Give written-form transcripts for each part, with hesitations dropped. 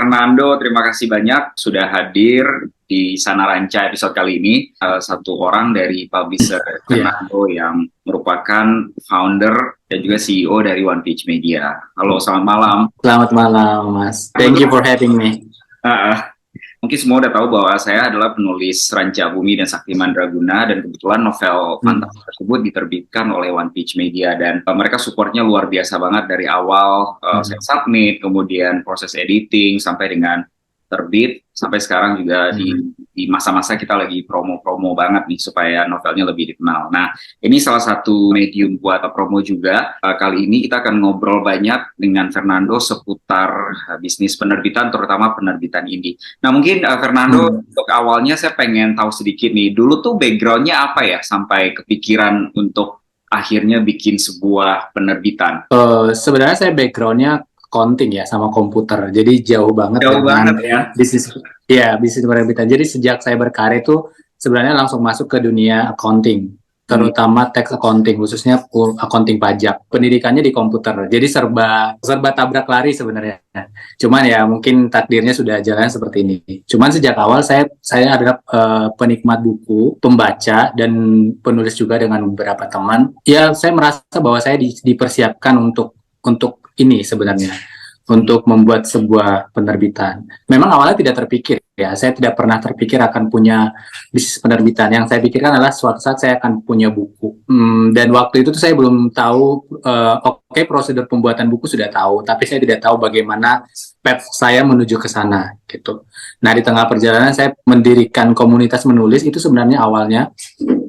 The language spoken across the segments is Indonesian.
Fernando, terima kasih banyak sudah hadir di Sana Ranca episode kali ini. Satu orang dari publisher Iya, Fernando yang merupakan founder dan juga CEO dari One Pitch Media. Halo, selamat malam. selamat malam Mas. Thank you for having me. Uh, Mungkin semua udah tahu bahwa saya adalah penulis Ranca Bumi dan Sakti Mandraguna, dan kebetulan novel Hmm. fantasi tersebut diterbitkan oleh One Pitch Media, dan mereka supportnya luar biasa banget dari awal saya Hmm. submit, kemudian proses editing sampai dengan terbit, sampai sekarang juga Hmm. di masa-masa kita lagi promo-promo banget nih supaya novelnya lebih dikenal. Nah, ini salah satu medium buat promo juga. Kali ini kita akan ngobrol banyak dengan Fernando seputar bisnis penerbitan, terutama penerbitan indie. Nah, mungkin Fernando, Hmm. untuk awalnya saya pengen tahu sedikit nih, dulu tuh background-nya apa ya sampai kepikiran untuk akhirnya bikin sebuah penerbitan? Sebenarnya saya backgroundnya accounting ya sama komputer, jadi jauh banget Jauh banget dengan ya. bisnis. Ya, bisnis penerbitan. Jadi sejak saya berkarir itu sebenarnya langsung masuk ke dunia accounting, Hmm. terutama tax accounting, khususnya accounting pajak. Pendidikannya di komputer, jadi serba serba tabrak lari sebenarnya. Cuman ya mungkin takdirnya sudah jalan seperti ini. Cuman sejak awal saya adalah penikmat buku, pembaca dan penulis juga dengan beberapa teman. Ya saya merasa bahwa saya dipersiapkan untuk ini sebenarnya, untuk membuat sebuah penerbitan. Memang awalnya tidak terpikir ya, saya tidak pernah terpikir akan punya bisnis penerbitan. Yang saya pikirkan adalah suatu saat saya akan punya buku. Dan waktu itu tuh saya belum tahu, oke, prosedur pembuatan buku sudah tahu, tapi saya tidak tahu bagaimana path saya menuju ke sana gitu. Nah, di tengah perjalanan saya mendirikan komunitas menulis. Itu sebenarnya awalnya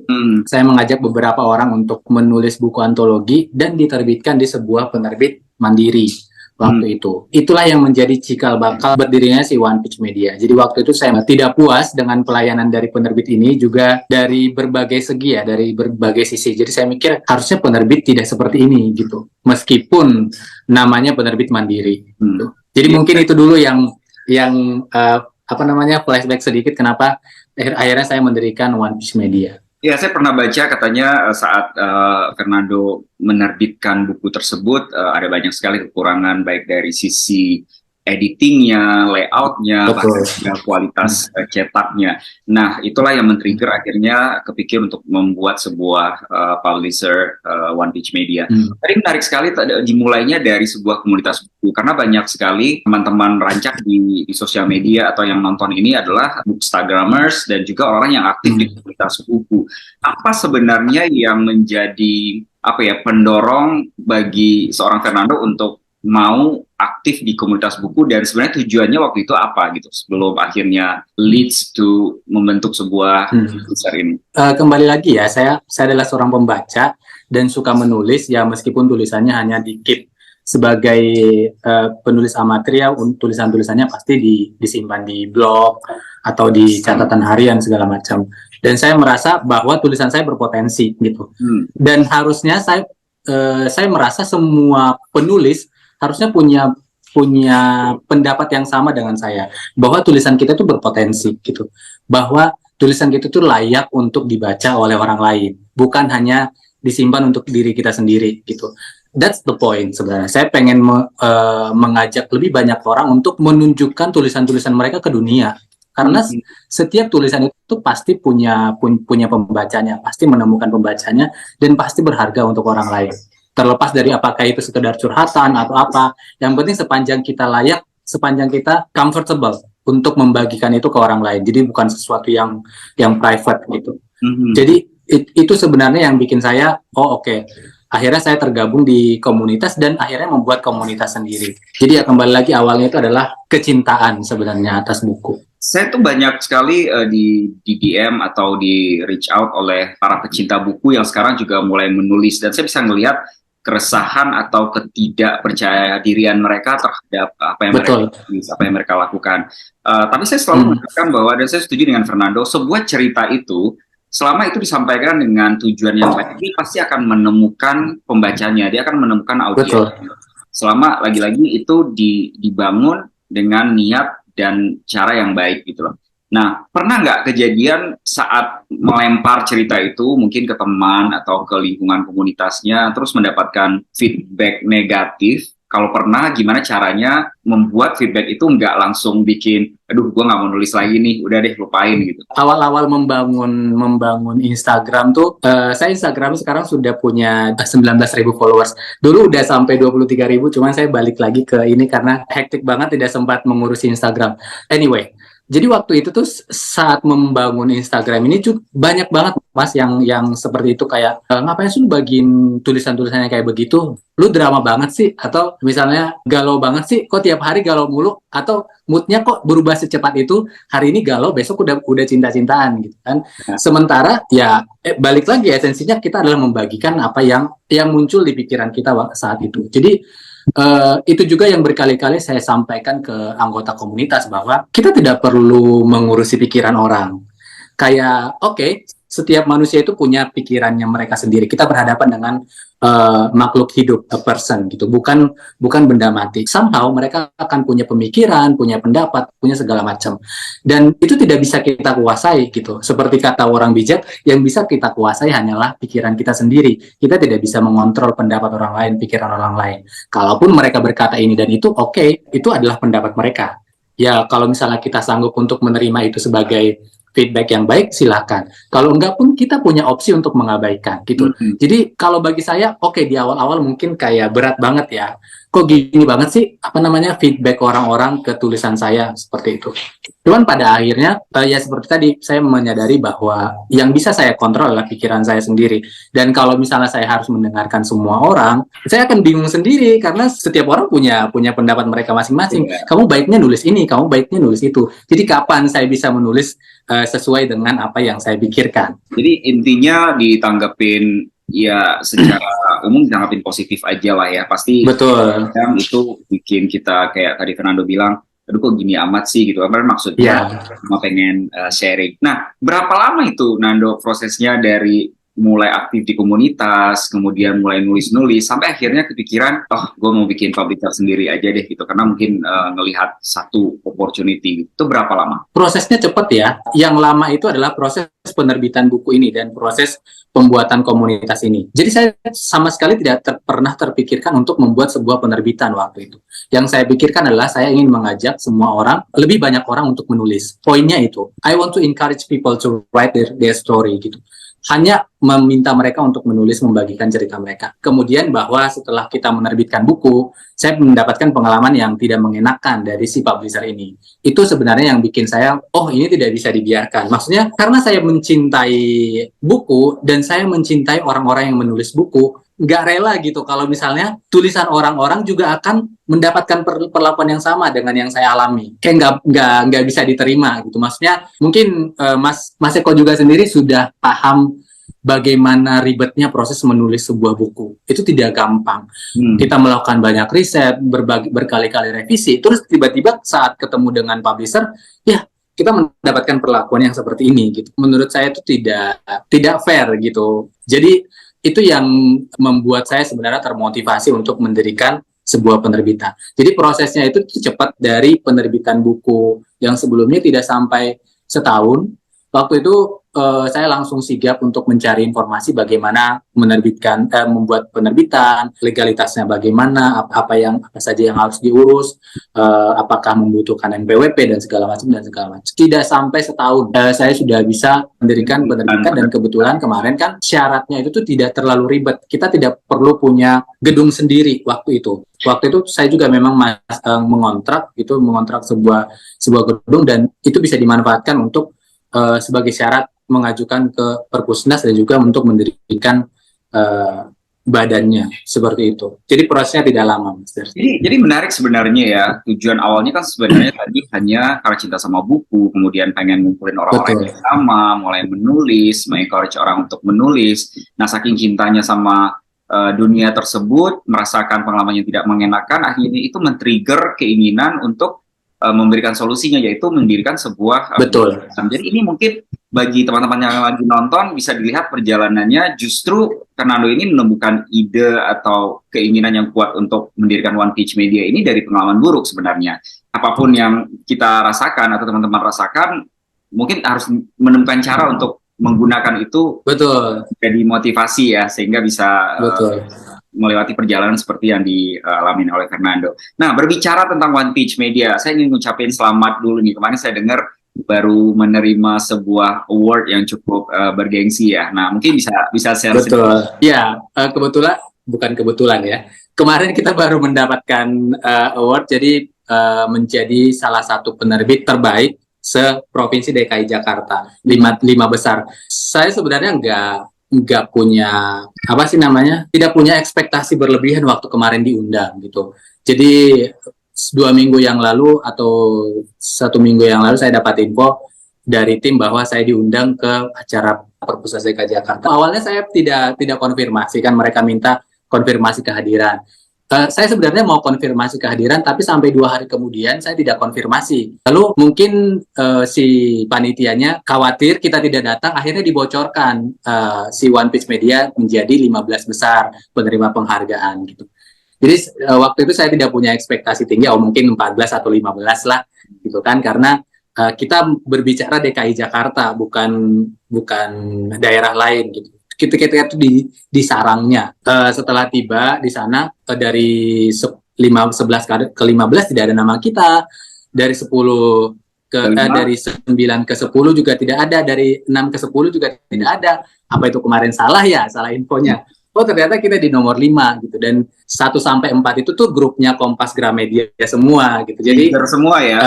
Hmm. saya mengajak beberapa orang untuk menulis buku antologi dan diterbitkan di sebuah penerbit mandiri waktu itu. Itulah yang menjadi cikal bakal berdirinya si One Pitch Media. Jadi waktu itu saya tidak puas dengan pelayanan dari penerbit ini, juga dari berbagai segi ya, dari berbagai sisi. Jadi saya mikir harusnya penerbit tidak seperti ini gitu, meskipun namanya penerbit mandiri. Gitu. Jadi Iya. mungkin itu dulu yang apa namanya, flashback sedikit kenapa akhirnya saya mendirikan One Pitch Media. Ya, saya pernah baca katanya saat Fernando menerbitkan buku tersebut, ada banyak sekali kekurangan baik dari sisi editingnya, layoutnya, bahkan Betul. juga kualitas cetaknya. Nah, itulah yang men-trigger akhirnya kepikir untuk membuat sebuah publisher One Pitch Media. Tadi menarik sekali dimulainya dari sebuah komunitas buku, karena banyak sekali teman-teman rancak di sosial media atau yang nonton ini adalah bookstagrammers dan juga orang yang aktif di komunitas buku. Apa sebenarnya yang menjadi pendorong bagi seorang Fernando untuk mau aktif di komunitas buku, dan sebenarnya tujuannya waktu itu apa gitu sebelum akhirnya leads to membentuk sebuah besar ini? Kembali lagi ya, saya adalah seorang pembaca dan suka menulis ya, meskipun tulisannya hanya dikit. Sebagai penulis amatir ya, tulisan-tulisannya pasti disimpan di blog atau di catatan harian segala macam. Dan saya merasa bahwa tulisan saya berpotensi gitu. Dan harusnya saya merasa semua penulis harusnya punya pendapat yang sama dengan saya, bahwa tulisan kita itu berpotensi gitu, bahwa tulisan kita itu layak untuk dibaca oleh orang lain, bukan hanya disimpan untuk diri kita sendiri gitu. That's the point sebenarnya. Saya pengen mengajak lebih banyak orang untuk menunjukkan tulisan-tulisan mereka ke dunia, karena setiap tulisan itu pasti punya pembacanya, pasti menemukan pembacanya, dan pasti berharga untuk orang lain. Terlepas dari apakah itu sekedar curhatan atau apa, yang penting sepanjang kita layak, sepanjang kita comfortable untuk membagikan itu ke orang lain. Jadi bukan sesuatu yang private gitu. Jadi itu sebenarnya yang bikin saya, akhirnya saya tergabung di komunitas dan akhirnya membuat komunitas sendiri. Jadi ya kembali lagi, awalnya itu adalah kecintaan sebenarnya atas buku. Saya tuh banyak sekali di DM atau di reach out oleh para pecinta buku yang sekarang juga mulai menulis, dan saya bisa ngelihat keresahan atau ketidakpercaya dirian mereka terhadap apa yang mereka tulis, apa yang mereka lakukan. Tapi saya selalu mengatakan bahwa, dan saya setuju dengan Fernando, sebuah cerita itu selama itu disampaikan dengan tujuan yang baik, dia pasti akan menemukan pembacanya, dia akan menemukan audiens. Selama lagi-lagi itu dibangun dengan niat dan cara yang baik gitu loh. Nah, pernah nggak kejadian saat melempar cerita itu mungkin ke teman atau ke lingkungan komunitasnya, terus mendapatkan feedback negatif, kalau pernah, gimana caranya membuat feedback itu nggak langsung bikin, aduh gue nggak mau nulis lagi nih, udah deh lupain gitu. Awal-awal membangun Instagram tuh, saya Instagram sekarang sudah punya 19.000 followers. Dulu udah sampai 23.000, cuman saya balik lagi ke ini karena hektik banget, tidak sempat mengurusi Instagram. Anyway, jadi waktu itu tuh saat membangun Instagram ini banyak banget mas yang seperti itu, kayak ngapain sih lu bagiin tulisan-tulisannya kayak begitu? Lu drama banget sih, atau misalnya galau banget sih, kok tiap hari galau mulu, atau moodnya kok berubah secepat itu, hari ini galau besok udah cinta-cintaan gitu kan. Sementara ya balik lagi, esensinya kita adalah membagikan apa yang muncul di pikiran kita saat itu. Jadi itu juga yang berkali-kali saya sampaikan ke anggota komunitas, bahwa kita tidak perlu mengurusi pikiran orang. Kayak oke, setiap manusia itu punya pikirannya mereka sendiri. Kita berhadapan dengan makhluk hidup, a person gitu, bukan benda mati. Somehow mereka akan punya pemikiran, punya pendapat, punya segala macam. Dan itu tidak bisa kita kuasai gitu. Seperti kata orang bijak, yang bisa kita kuasai hanyalah pikiran kita sendiri. Kita tidak bisa mengontrol pendapat orang lain, pikiran orang lain. Kalaupun mereka berkata ini dan itu, oke, itu adalah pendapat mereka. Ya kalau misalnya kita sanggup untuk menerima itu sebagai feedback yang baik, silakan. Kalau enggak pun kita punya opsi untuk mengabaikan gitu. Jadi kalau bagi saya, oke, di awal-awal mungkin kayak berat banget ya. Kok gini banget sih, feedback orang-orang ke tulisan saya seperti itu. Cuman pada akhirnya, ya seperti tadi, saya menyadari bahwa yang bisa saya kontrol adalah pikiran saya sendiri. Dan kalau misalnya saya harus mendengarkan semua orang, saya akan bingung sendiri, karena setiap orang punya pendapat mereka masing-masing. Kamu baiknya nulis ini, kamu baiknya nulis itu. Jadi kapan saya bisa menulis sesuai dengan apa yang saya pikirkan? Jadi intinya ditanggapin ya secara umum, ditanggapin positif aja lah ya. Pasti betul. Itu bikin kita kayak tadi Fernando bilang, aduh kok gini amat sih gitu. Apa maksudnya cuma pengen sharing. Nah, berapa lama itu Nando prosesnya dari mulai aktif di komunitas, kemudian mulai nulis-nulis, sampai akhirnya kepikiran, oh gue mau bikin publisher sendiri aja deh gitu, karena mungkin ngelihat satu opportunity. Itu berapa lama? Prosesnya cepat ya. Yang lama itu adalah proses penerbitan buku ini dan proses pembuatan komunitas ini. Jadi saya sama sekali tidak pernah terpikirkan untuk membuat sebuah penerbitan waktu itu. Yang saya pikirkan adalah saya ingin mengajak semua orang, lebih banyak orang untuk menulis. Poinnya itu, I want to encourage people to write their story gitu. Hanya meminta mereka untuk menulis, membagikan cerita mereka. Kemudian bahwa setelah kita menerbitkan buku, saya mendapatkan pengalaman yang tidak mengenakan dari si publisher ini. Itu sebenarnya yang bikin saya, oh ini tidak bisa dibiarkan. Maksudnya karena saya mencintai buku dan saya mencintai orang-orang yang menulis buku, nggak rela gitu kalau misalnya tulisan orang-orang juga akan mendapatkan perlakuan yang sama dengan yang saya alami. Kayak nggak bisa diterima gitu. Maksudnya mungkin Mas Eko juga sendiri sudah paham bagaimana ribetnya proses menulis sebuah buku. Itu tidak gampang. Kita melakukan banyak riset, berkali-kali revisi, terus tiba-tiba saat ketemu dengan publisher, ya kita mendapatkan perlakuan yang seperti ini gitu. Menurut saya itu tidak fair gitu. Jadi itu yang membuat saya sebenarnya termotivasi untuk mendirikan sebuah penerbitan. Jadi prosesnya itu cepat, dari penerbitan buku yang sebelumnya tidak sampai setahun. Waktu itu saya langsung sigap untuk mencari informasi bagaimana membuat penerbitan, legalitasnya bagaimana, apa saja yang harus diurus, apakah membutuhkan NPWP dan segala macam. Tidak sampai setahun saya sudah bisa mendirikan penerbitan, dan kebetulan kemarin kan syaratnya itu tuh tidak terlalu ribet. Kita tidak perlu punya gedung sendiri waktu itu. Waktu itu saya juga memang mengontrak sebuah gedung, dan itu bisa dimanfaatkan untuk sebagai syarat mengajukan ke Perpusnas dan juga untuk mendirikan badannya, seperti itu. Jadi prosesnya tidak lama, Mas. Jadi menarik sebenarnya ya. Tujuan awalnya kan sebenarnya tadi hanya karena cinta sama buku, kemudian pengen ngumpulin orang-orang yang sama, mulai menulis, mengencourage orang untuk menulis. Nah, saking cintanya sama dunia tersebut, merasakan pengalaman yang tidak mengenakan, akhirnya itu men-trigger keinginan untuk memberikan solusinya, yaitu mendirikan sebuah betul. Jadi ini mungkin bagi teman-teman yang lagi nonton bisa dilihat perjalanannya, justru Fernando ini menemukan ide atau keinginan yang kuat untuk mendirikan One Page Media ini dari pengalaman buruk sebenarnya. Apapun yang kita rasakan atau teman-teman rasakan, mungkin harus menemukan cara untuk menggunakan itu, betul, jadi motivasi ya, sehingga bisa betul. melewati perjalanan seperti yang dialami oleh Fernando. Nah, berbicara tentang One Pitch Media, saya ingin ngucapin selamat dulu nih. Kemarin saya dengar baru menerima sebuah award yang cukup bergengsi ya. Nah, mungkin bisa share sedikit. Betul. Ya, kebetulan, bukan kebetulan ya. Kemarin kita baru mendapatkan award, jadi menjadi salah satu penerbit terbaik se-Provinsi DKI Jakarta, lima besar. Saya sebenarnya nggak punya apa sih namanya, tidak punya ekspektasi berlebihan waktu kemarin diundang gitu. Jadi 2 minggu yang lalu atau 1 minggu yang lalu saya dapat info dari tim bahwa saya diundang ke acara Perpusat DKI Jakarta. Awalnya saya tidak konfirmasi, kan mereka minta konfirmasi kehadiran. Saya sebenarnya mau konfirmasi kehadiran, tapi sampai 2 hari kemudian saya tidak konfirmasi. Lalu mungkin si panitianya khawatir kita tidak datang, akhirnya dibocorkan si One Pitch Media menjadi 15 besar penerima penghargaan gitu. Jadi waktu itu saya tidak punya ekspektasi tinggi, mungkin 14 atau 15 lah gitu kan, karena kita berbicara DKI Jakarta, bukan daerah lain gitu. Kita itu di sarangnya. Setelah tiba di sana, dari 11 ke 15 tidak ada nama kita, dari 10 dari 9 ke 10 juga tidak ada, dari 6 ke 10 juga tidak ada. Apa itu kemarin salah infonya? Oh, ternyata kita di nomor 5 gitu, dan 1 sampai 4 itu tuh grupnya Kompas Gramedia semua gitu. Jadi semua ya.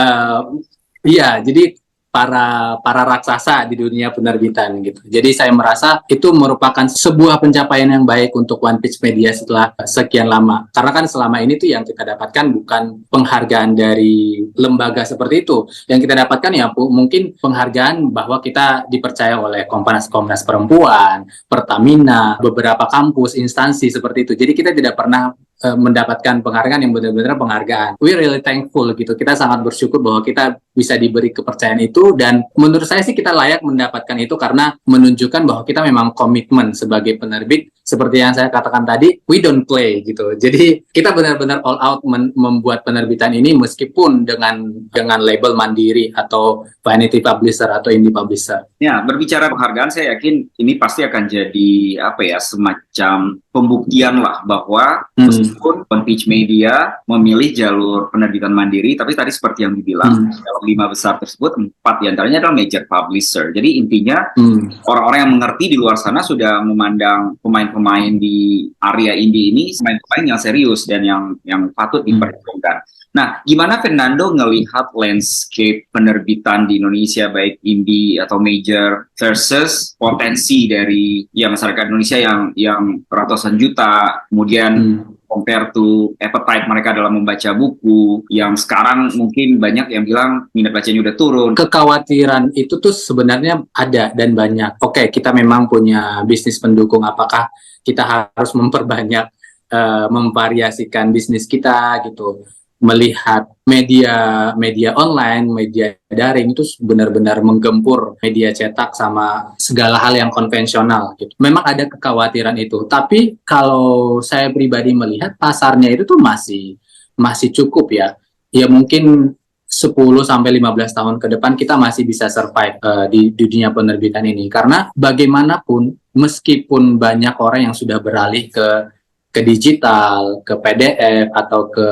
Iya, jadi para raksasa di dunia penerbitan gitu. Jadi saya merasa itu merupakan sebuah pencapaian yang baik untuk One Pitch Media setelah sekian lama. Karena kan selama ini tuh yang kita dapatkan bukan penghargaan dari lembaga seperti itu. Yang kita dapatkan ya mungkin penghargaan bahwa kita dipercaya oleh Komnas Perempuan, Pertamina, beberapa kampus, instansi seperti itu. Jadi kita tidak pernah mendapatkan penghargaan yang benar-benar penghargaan. We really thankful gitu. Kita sangat bersyukur bahwa kita bisa diberi kepercayaan itu, dan menurut saya sih kita layak mendapatkan itu karena menunjukkan bahwa kita memang komitmen sebagai penerbit. Seperti yang saya katakan tadi, we don't play gitu. Jadi kita benar-benar all out membuat penerbitan ini meskipun dengan label mandiri atau vanity publisher atau indie publisher. Ya, berbicara penghargaan, saya yakin ini pasti akan jadi semacam pembuktian lah bahwa meskipun One Pitch Media memilih jalur penerbitan mandiri, tapi tadi seperti yang dibilang dalam 5 besar tersebut 4 diantaranya adalah major publisher. Jadi intinya orang-orang yang mengerti di luar sana sudah memandang pemain-pemain di area indie ini pemain-pemain yang serius dan yang patut diperhitungkan. Nah, gimana Fernando ngelihat landscape penerbitan di Indonesia, baik indie atau major, versus potensi dari masyarakat Indonesia yang ratusan juta, kemudian compare to appetite mereka dalam membaca buku, yang sekarang mungkin banyak yang bilang minat bacanya udah turun. Kekhawatiran itu tuh sebenarnya ada dan banyak. Oke, kita memang punya bisnis pendukung, apakah kita harus memperbanyak, memvariasikan bisnis kita gitu. Melihat media online, media daring itu benar-benar menggempur media cetak sama segala hal yang konvensional gitu. Memang ada kekhawatiran itu, tapi kalau saya pribadi melihat pasarnya itu tuh masih cukup ya. Ya mungkin 10 sampai 15 tahun ke depan kita masih bisa survive di dunia penerbitan ini, karena bagaimanapun meskipun banyak orang yang sudah beralih ke digital, ke PDF atau ke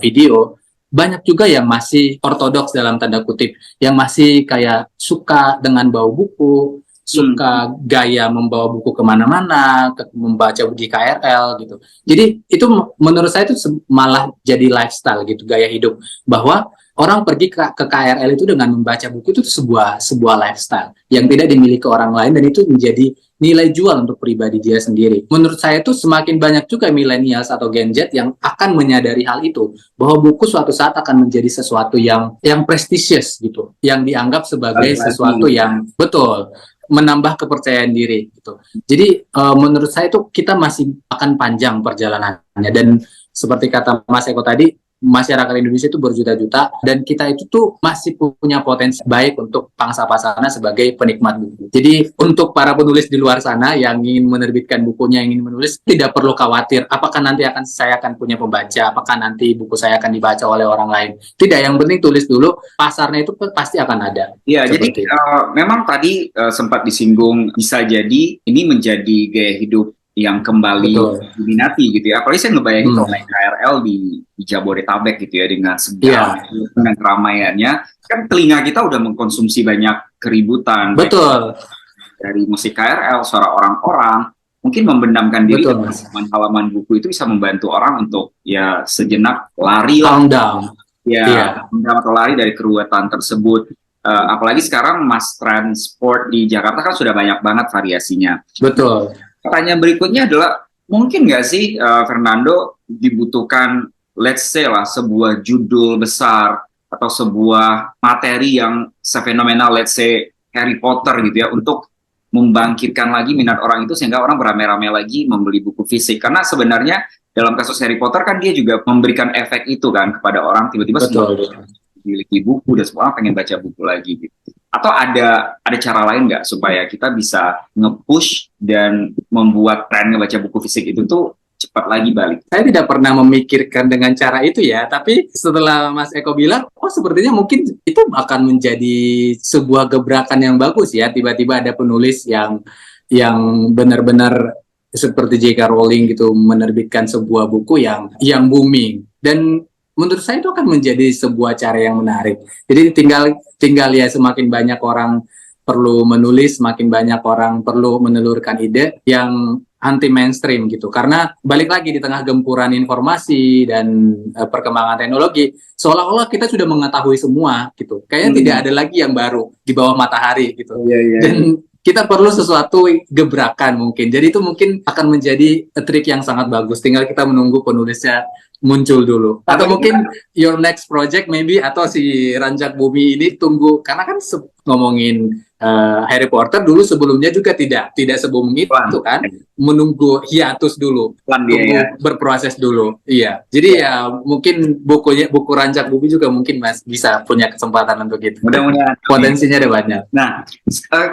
video, banyak juga yang masih ortodoks dalam tanda kutip, yang masih kayak suka dengan bawa buku, suka gaya membawa buku kemana-mana, membaca di KRL gitu. Jadi itu menurut saya itu malah jadi lifestyle gitu, gaya hidup, bahwa orang pergi ke KRL itu dengan membaca buku itu sebuah lifestyle yang tidak dimiliki orang lain, dan itu menjadi nilai jual untuk pribadi dia sendiri. Menurut saya itu semakin banyak juga millennials atau Gen Z yang akan menyadari hal itu, bahwa buku suatu saat akan menjadi sesuatu yang prestisius gitu, yang dianggap sebagai sesuatu yang betul menambah kepercayaan diri gitu. Jadi menurut saya itu kita masih akan panjang perjalanannya, dan seperti kata Mas Eko tadi, masyarakat Indonesia itu berjuta-juta, dan kita itu tuh masih punya potensi baik untuk pangsa pasarnya sebagai penikmat buku. Jadi untuk para penulis di luar sana yang ingin menerbitkan bukunya, yang ingin menulis, tidak perlu khawatir apakah nanti saya akan punya pembaca, apakah nanti buku saya akan dibaca oleh orang lain. Tidak, yang penting tulis dulu, pasarnya itu pasti akan ada. Ya, jadi memang tadi sempat disinggung, bisa jadi ini menjadi gaya hidup yang kembali Betul. diminati gitu ya. Apalagi saya ngebayangin kalau Hmm. naik KRL di Jabodetabek gitu ya, dengan Iya, segala dengan keramaiannya, kan telinga kita udah mengkonsumsi banyak keributan, baik betul, dari musik KRL, suara orang-orang, mungkin membenamkan diri betul, dengan Mas. halaman buku itu bisa membantu orang untuk ya sejenak lari lah, Calm down. ya Iya, atau lari dari keruwetan tersebut. Apalagi sekarang mass transport di Jakarta kan sudah banyak banget variasinya. betul. Pertanyaan berikutnya adalah, mungkin nggak sih Fernando dibutuhkan, let's say lah, sebuah judul besar atau sebuah materi yang sefenomenal, let's say Harry Potter gitu ya, untuk membangkitkan lagi minat orang itu sehingga orang beramai-ramai lagi membeli buku fisik. Karena sebenarnya dalam kasus Harry Potter kan dia juga memberikan efek itu kan kepada orang, tiba-tiba semua Betul. memiliki buku dan semua orang pengen baca buku lagi gitu. Atau ada cara lain nggak supaya kita bisa nge-push dan membuat tren ngebaca buku fisik itu tuh cepat lagi balik? Saya tidak pernah memikirkan dengan cara itu ya, tapi setelah Mas Eko bilang, oh sepertinya mungkin itu akan menjadi sebuah gebrakan yang bagus ya. Tiba-tiba ada penulis yang benar-benar seperti J.K. Rowling gitu menerbitkan sebuah buku yang booming, dan menurut saya itu akan menjadi sebuah cara yang menarik. Jadi tinggal ya, semakin banyak orang perlu menulis, semakin banyak orang perlu menelurkan ide yang anti mainstream gitu. Karena balik lagi di tengah gempuran informasi dan perkembangan teknologi, seolah-olah kita sudah mengetahui semua gitu. Kayaknya tidak ada lagi yang baru di bawah matahari gitu. Dan kita perlu sesuatu gebrakan mungkin. Jadi itu mungkin akan menjadi trik yang sangat bagus. Tinggal kita menunggu penulisnya muncul dulu. Atau mungkin your next project maybe, atau si Ranjak Bumi ini tunggu, karena kan ngomongin Harry Potter dulu sebelumnya juga tidak se-booming itu kan, menunggu hiatus dulu, tunggu berproses dulu. Iya. Jadi ya mungkin buku Ranjak Bumi juga mungkin Mas bisa punya kesempatan untuk itu. Mudah-mudahan Potensinya ada banyak. Nah,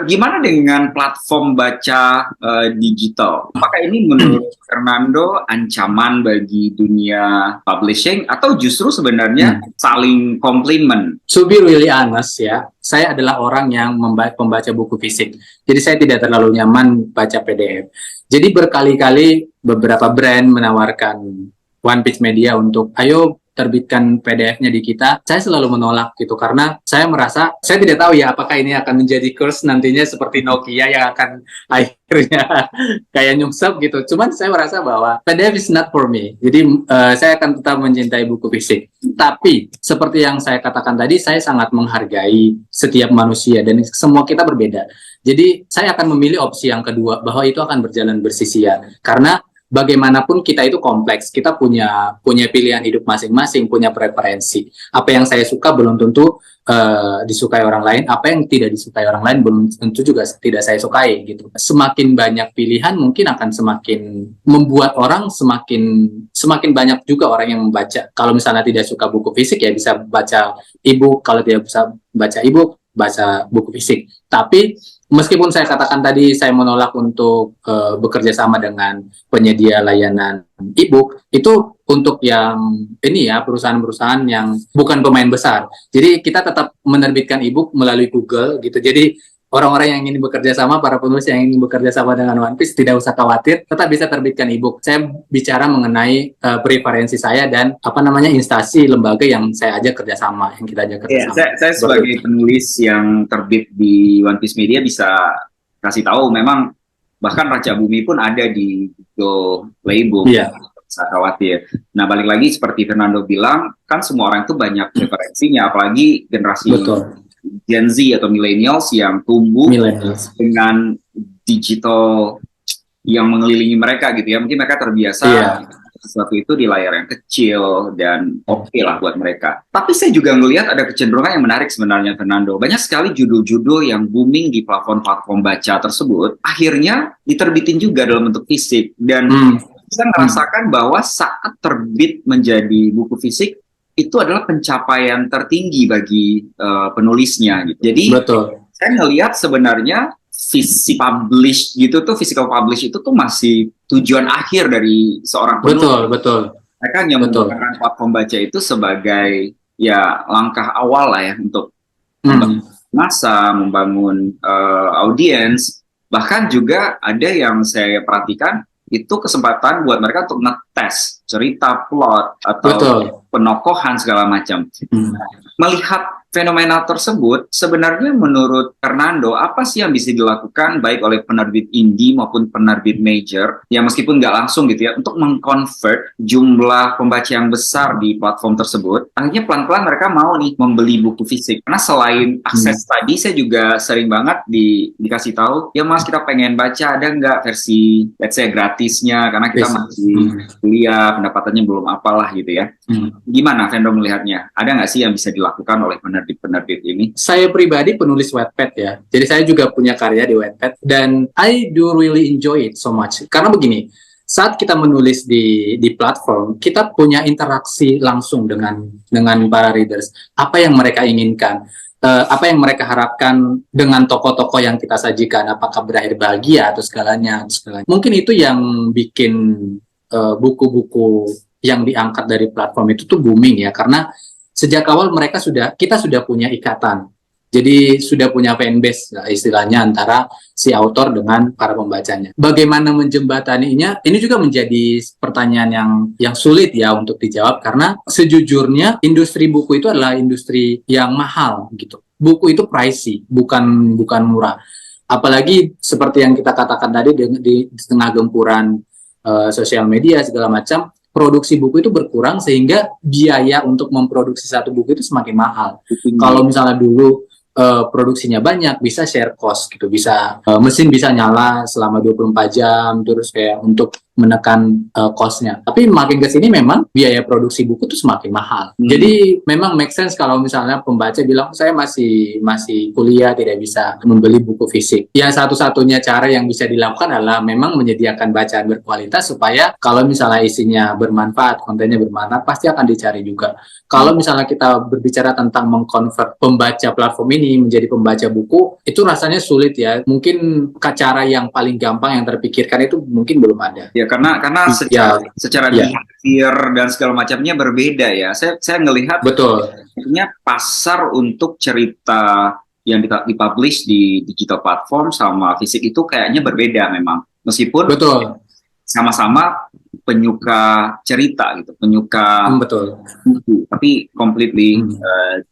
gimana dengan platform baca digital? Apakah ini menurut Fernando ancaman bagi dunia publishing atau justru sebenarnya saling komplement? To be really honest ya, saya adalah orang yang pembaca buku fisik. Jadi saya tidak terlalu nyaman baca PDF. Jadi berkali-kali beberapa brand menawarkan One Page Media untuk ayo terbitkan PDF-nya di kita. Saya selalu menolak gitu, karena saya merasa, saya tidak tahu ya apakah ini akan menjadi curse nantinya seperti Nokia yang akan akhirnya kayak nyungsep gitu. Cuman saya merasa bahwa PDF is not for me. Jadi saya akan tetap mencintai buku fisik. Tapi seperti yang saya katakan tadi, saya sangat menghargai setiap manusia dan semua kita berbeda. Jadi saya akan memilih opsi yang kedua, bahwa itu akan berjalan bersisian. Karena bagaimanapun kita itu kompleks, kita punya pilihan hidup masing-masing, punya preferensi. Apa yang saya suka belum tentu disukai orang lain, apa yang tidak disukai orang lain belum tentu juga tidak saya sukai gitu. Semakin banyak pilihan mungkin akan semakin membuat orang semakin banyak juga orang yang membaca. Kalau misalnya tidak suka buku fisik ya bisa baca e-book, kalau tidak bisa baca e-book, baca buku fisik. Tapi meskipun saya katakan tadi saya menolak untuk bekerja sama dengan penyedia layanan e-book, itu untuk yang ini ya, perusahaan-perusahaan yang bukan pemain besar. Jadi kita tetap menerbitkan e-book melalui Google gitu. Jadi orang-orang yang ingin bekerja sama, para penulis yang ingin bekerja sama dengan One Piece tidak usah khawatir, tetap bisa terbitkan e-book. Saya bicara mengenai preferensi saya dan instansi lembaga yang saya ajak kerjasama, yang kita ajak kerjasama. Saya sebagai penulis yang terbit di One Piece Media bisa kasih tahu, memang bahkan Raja Bumi pun ada di Google Playbook. Iya. Bisa khawatir. Nah, balik lagi seperti Fernando bilang, kan semua orang itu banyak preferensinya, apalagi generasi Gen Z atau millennials yang tumbuh dengan digital yang mengelilingi mereka gitu ya. Mungkin mereka terbiasa sesuatu itu di layar yang kecil dan oke lah buat mereka. Tapi saya juga melihat ada kecenderungan yang menarik sebenarnya, Fernando. Banyak sekali judul-judul yang booming di platform-platform baca tersebut akhirnya diterbitin juga dalam bentuk fisik, dan kita merasakan bahwa saat terbit menjadi buku fisik itu adalah pencapaian tertinggi bagi penulisnya gitu. Jadi saya ngelihat sebenarnya physical publish itu tuh masih tujuan akhir dari seorang penulis. Betul. Mereka hanya menggunakan platform baca itu sebagai ya langkah awal lah ya untuk membangun massa, membangun audiens. Bahkan juga ada yang saya perhatikan, itu kesempatan buat mereka untuk ngetes cerita, plot, atau Betul. penokohan segala macam. Melihat fenomena tersebut, sebenarnya menurut Fernando, apa sih yang bisa dilakukan baik oleh penerbit indie maupun penerbit major, yang meskipun nggak langsung gitu ya, untuk mengkonvert jumlah pembaca yang besar di platform tersebut, akhirnya pelan-pelan mereka mau nih membeli buku fisik. Karena selain akses tadi, saya juga sering banget dikasih tahu, ya mas kita pengen baca, ada nggak versi, let's say gratisnya, karena kita masih kuliah, pendapatannya belum apalah gitu ya. Gimana Fernando melihatnya? Ada nggak sih yang bisa dilakukan oleh penerbit-penerbit ini? Saya pribadi penulis Wattpad ya, jadi saya juga punya karya di Wattpad dan I do really enjoy it so much. Karena begini, saat kita menulis di platform, kita punya interaksi langsung dengan para readers. Apa yang mereka inginkan, apa yang mereka harapkan dengan tokoh-tokoh yang kita sajikan, apakah berakhir bahagia atau segalanya. Mungkin itu yang bikin buku-buku yang diangkat dari platform itu tuh booming ya, karena sejak awal kita sudah punya ikatan. Jadi sudah punya fanbase istilahnya antara si autor dengan para pembacanya. Bagaimana menjembataninya? Ini juga menjadi pertanyaan yang sulit ya untuk dijawab, karena sejujurnya industri buku itu adalah industri yang mahal gitu. Buku itu pricey, bukan murah. Apalagi seperti yang kita katakan tadi di tengah gempuran sosial media segala macam, produksi buku itu berkurang sehingga biaya untuk memproduksi satu buku itu semakin mahal. Kalau misalnya dulu produksinya banyak, bisa share cost gitu, bisa mesin bisa nyala selama 24 jam, terus kayak untuk menekan cost-nya. Tapi makin ke sini memang biaya produksi buku itu semakin mahal. Jadi memang make sense kalau misalnya pembaca bilang saya masih kuliah, tidak bisa membeli buku fisik. Ya satu-satunya cara yang bisa dilakukan adalah memang menyediakan bacaan berkualitas supaya kalau misalnya isinya bermanfaat, kontennya bermanfaat, pasti akan dicari juga. Kalau misalnya kita berbicara tentang mengkonvert pembaca platform ini menjadi pembaca buku, itu rasanya sulit ya. Mungkin cara yang paling gampang yang terpikirkan itu mungkin belum ada. Ya karena secara behavior dan segala macamnya berbeda ya. Saya ngelihat betul. Artinya pasar untuk cerita yang dipublish di digital platform sama fisik itu kayaknya berbeda memang. Meskipun betul, sama-sama penyuka cerita gitu, penyuka buku, tapi completely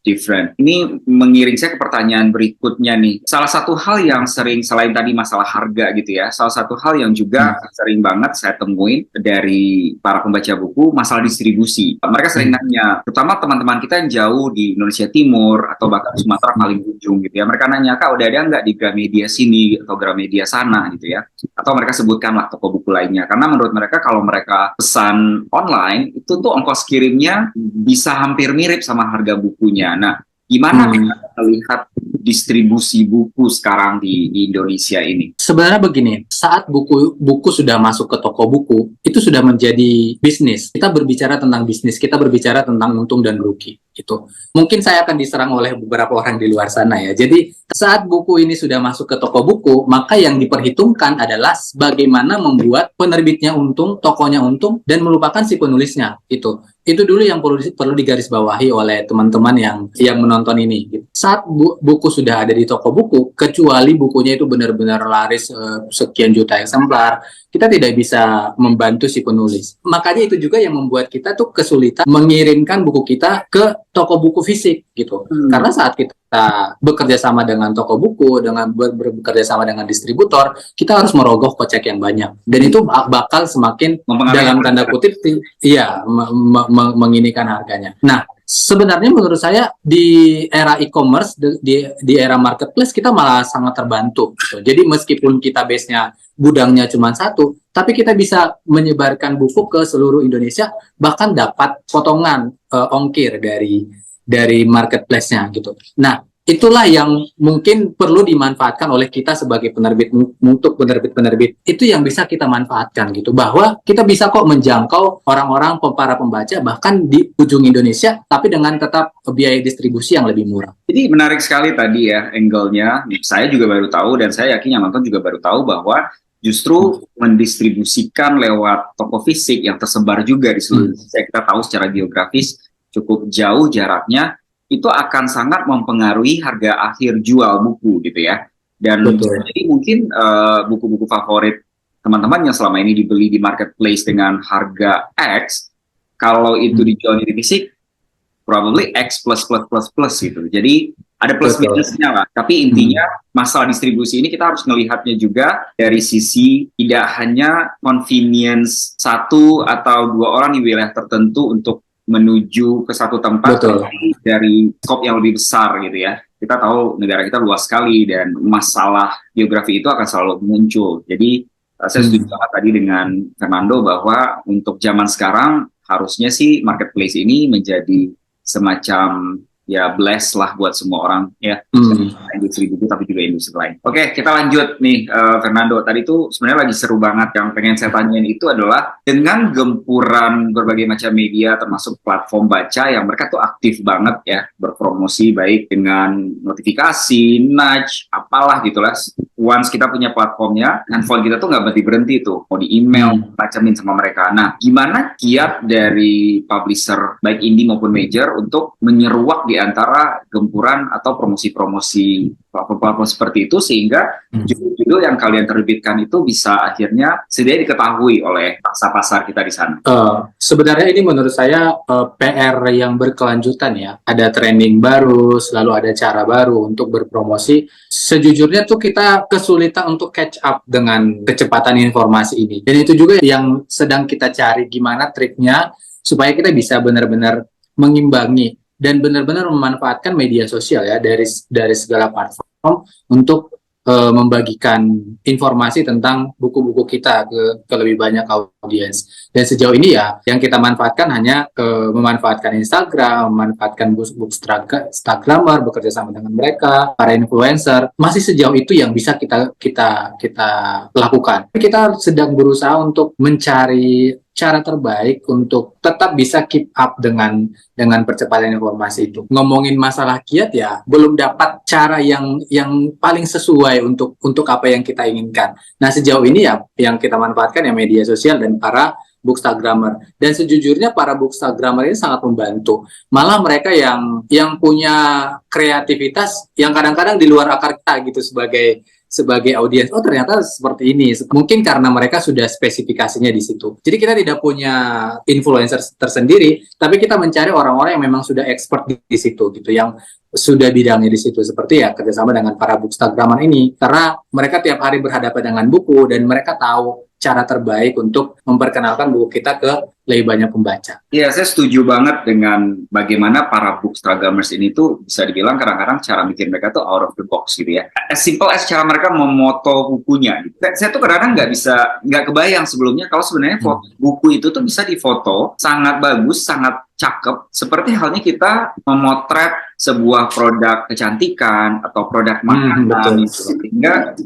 different. Ini mengiring saya ke pertanyaan berikutnya nih. Salah satu hal yang sering, selain tadi masalah harga gitu ya, salah satu hal yang juga sering banget saya temuin dari para pembaca buku, masalah distribusi. Mereka sering nanya, terutama teman-teman kita yang jauh di Indonesia Timur atau bahkan Sumatera paling ujung gitu ya, mereka nanya, Kak udah ada nggak di Gramedia sini atau Gramedia sana gitu ya, atau mereka sebutkanlah toko buku lainnya, karena menurut mereka kalau mereka pesan online itu tuh ongkos kirimnya bisa hampir mirip sama harga bukunya. Nah, gimana kita lihat distribusi buku sekarang di Indonesia ini? Sebenarnya begini, saat buku sudah masuk ke toko buku, itu sudah menjadi bisnis. Kita berbicara tentang bisnis, kita berbicara tentang untung dan rugi. Gitu. Mungkin saya akan diserang oleh beberapa orang di luar sana ya. Jadi saat buku ini sudah masuk ke toko buku, maka yang diperhitungkan adalah bagaimana membuat penerbitnya untung, tokonya untung, dan melupakan si penulisnya. Itu dulu yang perlu digarisbawahi oleh teman-teman yang menonton ini. Gitu. Saat buku sudah ada di toko buku, kecuali bukunya itu benar-benar laris sekian juta eksemplar, kita tidak bisa membantu si penulis. Makanya itu juga yang membuat kita tuh kesulitan mengirimkan buku kita ke toko buku fisik gitu. Karena saat kita bekerja sama dengan toko buku, dengan bekerja sama dengan distributor, kita harus merogoh kocek yang banyak. Dan itu bakal semakin dalam tanda kutip menginikan harganya. Nah, sebenarnya menurut saya di era e-commerce, di era marketplace kita malah sangat terbantu. Gitu. Jadi meskipun kita base-nya gudangnya cuma satu, tapi kita bisa menyebarkan buku ke seluruh Indonesia, bahkan dapat potongan ongkir dari marketplace-nya gitu. Nah, itulah yang mungkin perlu dimanfaatkan oleh kita sebagai penerbit, untuk penerbit-penerbit itu yang bisa kita manfaatkan gitu, bahwa kita bisa kok menjangkau orang-orang para pembaca bahkan di ujung Indonesia, tapi dengan tetap biaya distribusi yang lebih murah. Jadi menarik sekali tadi ya angle-nya. Saya juga baru tahu dan saya yakin yang nonton juga baru tahu bahwa justru mendistribusikan lewat toko fisik yang tersebar juga di seluruh Indonesia, kita tahu secara geografis cukup jauh jaraknya, itu akan sangat mempengaruhi harga akhir jual buku gitu ya. Dan jadi mungkin buku-buku favorit teman-teman yang selama ini dibeli di marketplace dengan harga X, kalau itu dijual di fisik, probably X plus gitu. Jadi ada plus minusnya lah. Tapi intinya masalah distribusi ini kita harus melihatnya juga dari sisi tidak hanya convenience satu atau dua orang di wilayah tertentu untuk menuju ke satu tempat, tapi dari skop yang lebih besar gitu ya. Kita tahu negara kita luas sekali dan masalah geografi itu akan selalu muncul. Jadi saya setuju banget tadi dengan Fernando bahwa untuk zaman sekarang harusnya sih marketplace ini menjadi semacam ya bless lah buat semua orang ya, industri buku tapi juga industri lain. Oke, kita lanjut nih Fernando. Tadi tuh sebenarnya lagi seru banget, yang pengen saya tanyain itu adalah dengan gempuran berbagai macam media termasuk platform baca yang mereka tuh aktif banget ya berpromosi, baik dengan notifikasi, nudge, apalah gitulah. Once kita punya platformnya, handphone kita tuh nggak berhenti tuh, mau di email, bacain sama mereka. Nah, gimana kiat dari publisher, baik indie maupun major, untuk menyeruak di antara gempuran atau promosi-promosi platform seperti itu, sehingga judul-judul yang kalian terbitkan itu bisa akhirnya sedia diketahui oleh pasar kita di sana? Sebenarnya ini menurut saya PR yang berkelanjutan ya. Ada trending baru, selalu ada cara baru untuk berpromosi. Sejujurnya tuh kita kesulitan untuk catch up dengan kecepatan informasi ini. Dan itu juga yang sedang kita cari, gimana triknya supaya kita bisa benar-benar mengimbangi dan benar-benar memanfaatkan media sosial ya dari segala platform untuk membagikan informasi tentang buku-buku kita ke lebih banyak audiens. Dan sejauh ini ya yang kita manfaatkan hanya memanfaatkan Instagram, memanfaatkan Instagramer, bekerja sama dengan mereka, para influencer. Masih sejauh itu yang bisa kita lakukan. Kita sedang berusaha untuk mencari cara terbaik untuk tetap bisa keep up dengan percepatan informasi itu. Ngomongin masalah kiat ya, belum dapat cara yang paling sesuai untuk apa yang kita inginkan. Nah, sejauh ini ya yang kita manfaatkan ya media sosial dan para bookstagrammer. Dan sejujurnya para bookstagrammer ini sangat membantu. Malah mereka yang punya kreativitas yang kadang-kadang di luar akar kita gitu sebagai audiens. Oh, ternyata seperti ini. Mungkin karena mereka sudah spesifikasinya di situ. Jadi kita tidak punya influencer tersendiri, tapi kita mencari orang-orang yang memang sudah expert di situ gitu, yang sudah bidangnya di situ, seperti ya kerjasama dengan para bookstagrammer ini, karena mereka tiap hari berhadapan dengan buku dan mereka tahu cara terbaik untuk memperkenalkan buku kita ke lebih banyak pembaca. Iya, saya setuju banget dengan bagaimana para bookstagrammers ini tuh bisa dibilang kadang-kadang cara bikin mereka tuh out of the box gitu ya. As simple as cara mereka memoto bukunya. Gitu. Saya tuh kadang-kadang nggak kebayang sebelumnya kalau sebenarnya buku itu tuh bisa difoto sangat bagus, sangat cakep, seperti halnya kita memotret sebuah produk kecantikan atau produk makanan gitu. Sehingga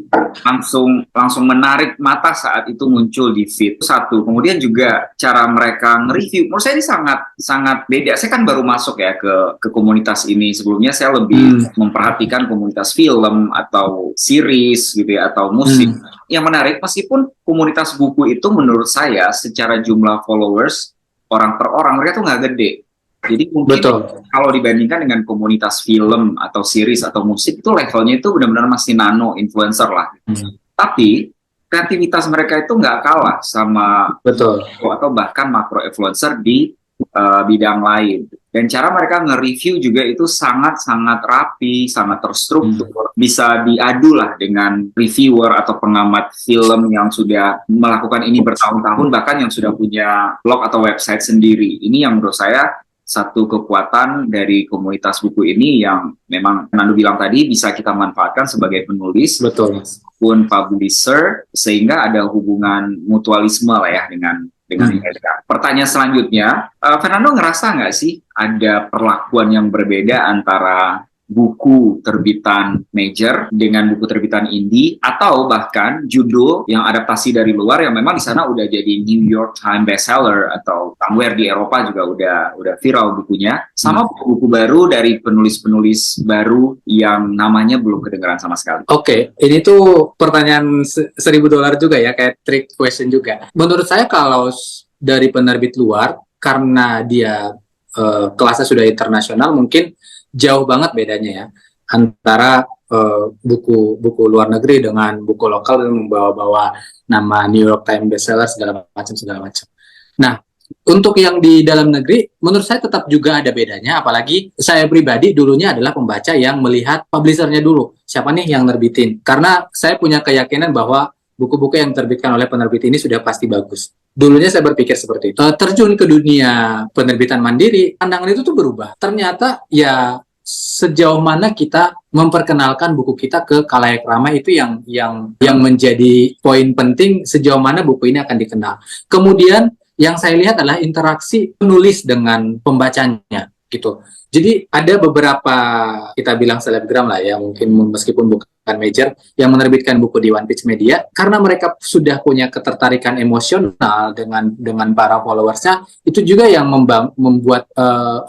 langsung menarik mata saat itu muncul di feed. Satu, kemudian juga cara mereka nge-review, menurut saya ini sangat beda. Saya kan baru masuk ya ke komunitas ini. Sebelumnya saya lebih memperhatikan komunitas film atau series gitu ya, atau musik. Yang menarik, meskipun komunitas buku itu menurut saya secara jumlah followers orang per orang mereka tuh nggak gede. Jadi mungkin kalau dibandingkan dengan komunitas film atau series atau musik itu levelnya itu benar-benar masih nano influencer lah. Tapi kreativitas mereka itu nggak kalah sama atau bahkan makro influencer di bidang lain. Dan cara mereka nge-review juga itu sangat-sangat rapi, sangat terstruktur. Bisa diadu lah dengan reviewer atau pengamat film yang sudah melakukan ini bertahun-tahun, bahkan yang sudah punya blog atau website sendiri. Ini yang menurut saya satu kekuatan dari komunitas buku ini yang memang Fernando bilang tadi bisa kita manfaatkan sebagai penulis pun publisher, sehingga ada hubungan mutualisme lah ya dengan mereka. Pertanyaan selanjutnya, Fernando ngerasa nggak sih ada perlakuan yang berbeda antara buku terbitan major dengan buku terbitan indie, atau bahkan judul yang adaptasi dari luar yang memang di sana udah jadi New York Times bestseller atau somewhere di Eropa juga udah viral bukunya, sama buku baru dari penulis-penulis baru yang namanya belum kedengaran sama sekali? Oke, ini tuh pertanyaan $1.000 juga ya, kayak trick question juga. Menurut saya kalau dari penerbit luar, karena dia kelasnya sudah internasional, mungkin jauh banget bedanya ya antara buku luar negeri dengan buku lokal dan membawa-bawa nama New York Times bestseller segala macam. Nah, untuk yang di dalam negeri, menurut saya tetap juga ada bedanya, apalagi saya pribadi dulunya adalah pembaca yang melihat publishernya dulu. Siapa nih yang nerbitin? Karena saya punya keyakinan bahwa buku-buku yang diterbitkan oleh penerbit ini sudah pasti bagus. Dulunya saya berpikir seperti itu. Terjun ke dunia penerbitan mandiri, pandangan itu tuh berubah. Ternyata ya sejauh mana kita memperkenalkan buku kita ke khalayak ramai itu yang menjadi poin penting, sejauh mana buku ini akan dikenal. Kemudian yang saya lihat adalah interaksi penulis dengan pembacanya gitu. Jadi ada beberapa, kita bilang selebgram lah ya, mungkin meskipun bukan major, yang menerbitkan buku di One Page Media karena mereka sudah punya ketertarikan emosional dengan para followersnya. Itu juga yang membuat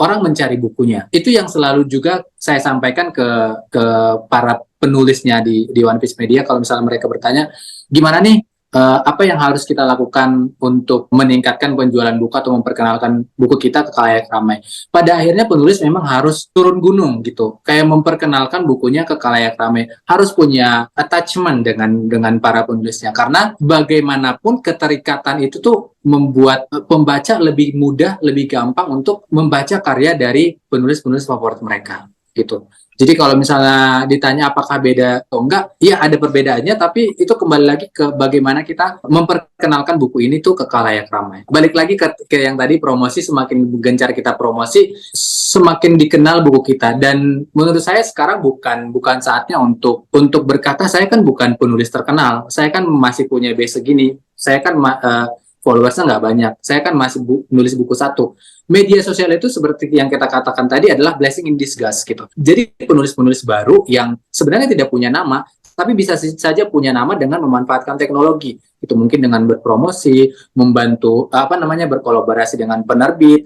orang mencari bukunya. Itu yang selalu juga saya sampaikan ke para penulisnya di One Page Media. Kalau misalnya mereka bertanya, gimana nih apa yang harus kita lakukan untuk meningkatkan penjualan buku atau memperkenalkan buku kita ke khalayak ramai. Pada akhirnya penulis memang harus turun gunung gitu, kayak memperkenalkan bukunya ke khalayak ramai, harus punya attachment dengan para penulisnya, karena bagaimanapun keterikatan itu tuh membuat pembaca lebih mudah, lebih gampang untuk membaca karya dari penulis-penulis favorit mereka gitu. Jadi kalau misalnya ditanya apakah beda atau enggak, iya ada perbedaannya, tapi itu kembali lagi ke bagaimana kita memperkenalkan buku ini tuh ke khalayak ramai. Balik lagi ke yang tadi, promosi, semakin gencar kita promosi, semakin dikenal buku kita. Dan menurut saya sekarang bukan saatnya untuk berkata saya kan bukan penulis terkenal, saya kan masih punya base segini, saya kan followersnya nggak banyak, saya kan masih nulis buku satu. Media sosial itu seperti yang kita katakan tadi adalah blessing in disguise gitu. Jadi penulis-penulis baru yang sebenarnya tidak punya nama, tapi bisa saja punya nama dengan memanfaatkan teknologi. Itu mungkin dengan berpromosi, membantu berkolaborasi dengan penerbit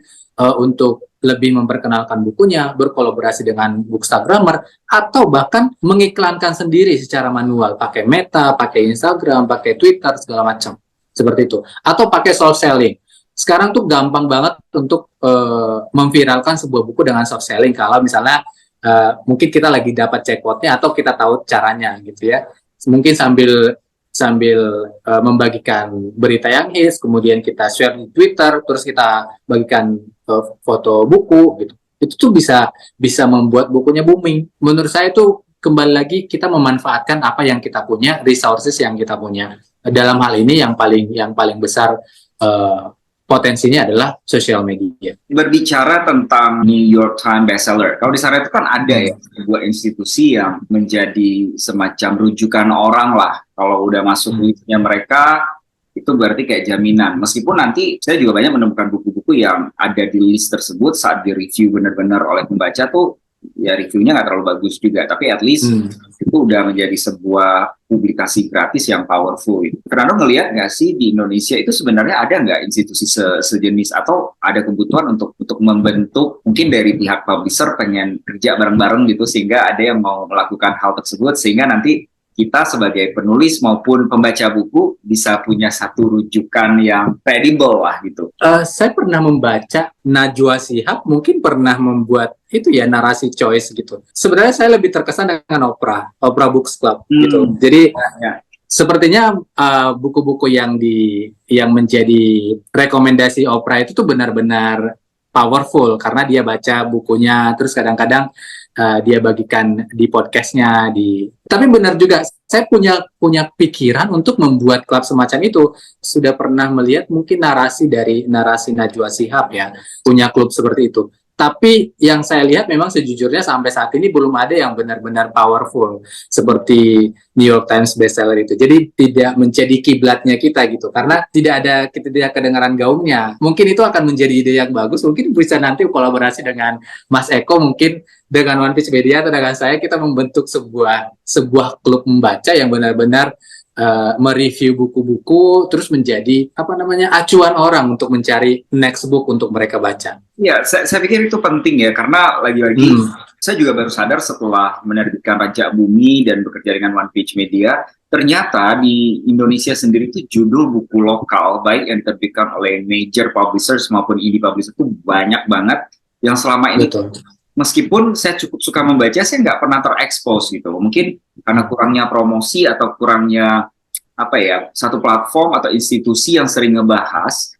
untuk lebih memperkenalkan bukunya, berkolaborasi dengan bookstagrammer, atau bahkan mengiklankan sendiri secara manual, pakai Meta, pakai Instagram, pakai Twitter, segala macam. Seperti itu. Atau pakai soft selling. Sekarang tuh gampang banget untuk memviralkan sebuah buku dengan soft selling. Kalau misalnya mungkin kita lagi dapat jackpotnya atau kita tahu caranya gitu ya. Mungkin sambil membagikan berita yang hits, kemudian kita share di Twitter, terus kita bagikan foto buku gitu. Itu tuh bisa membuat bukunya booming. Menurut saya itu kembali lagi kita memanfaatkan apa yang kita punya, resources yang kita punya. Dalam hal ini yang paling besar potensinya adalah sosial media. Berbicara tentang New York Times bestseller, kalau di sana itu kan ada ya sebuah institusi yang menjadi semacam rujukan orang lah. Kalau udah masuk listnya mereka, itu berarti kayak jaminan. Meskipun nanti saya juga banyak menemukan buku-buku yang ada di list tersebut saat di-review benar-benar oleh pembaca tuh, ya reviewnya nggak terlalu bagus juga, tapi at least itu udah menjadi sebuah publikasi gratis yang powerful. Fernando ngelihat nggak sih di Indonesia itu sebenarnya ada nggak institusi sejenis atau ada kebutuhan untuk membentuk, mungkin dari pihak publisher pengen kerja bareng-bareng gitu sehingga ada yang mau melakukan hal tersebut sehingga nanti kita sebagai penulis maupun pembaca buku bisa punya satu rujukan yang credible lah gitu. Saya pernah membaca Najwa Shihab mungkin pernah membuat itu ya narasi choice gitu. Sebenarnya saya lebih terkesan dengan Oprah Books Club gitu. Jadi sepertinya buku-buku yang menjadi rekomendasi Oprah itu tuh benar-benar powerful karena dia baca bukunya terus kadang-kadang dia bagikan di podcastnya tapi benar juga saya punya pikiran untuk membuat klub semacam itu. Sudah pernah melihat mungkin narasi Najwa Shihab ya punya klub seperti itu. Tapi yang saya lihat memang sejujurnya sampai saat ini belum ada yang benar-benar powerful seperti New York Times bestseller itu. Jadi tidak menjadi kiblatnya kita gitu. Karena kita tidak kedengaran gaungnya. Mungkin itu akan menjadi ide yang bagus. Mungkin bisa nanti kolaborasi dengan Mas Eko, mungkin dengan One Page Media atau dengan saya kita membentuk sebuah klub membaca yang benar-benar mereview buku-buku terus menjadi acuan orang untuk mencari next book untuk mereka baca. Ya, saya pikir itu penting ya karena lagi-lagi saya juga baru sadar setelah menerbitkan Raja Bumi dan bekerja dengan One Page Media, ternyata di Indonesia sendiri itu judul buku lokal baik yang diterbitkan oleh major publishers maupun indie publishers itu banyak banget yang selama ini meskipun saya cukup suka membaca, saya nggak pernah terekspos gitu. Mungkin karena kurangnya promosi atau kurangnya apa ya, satu platform atau institusi yang sering ngebahas,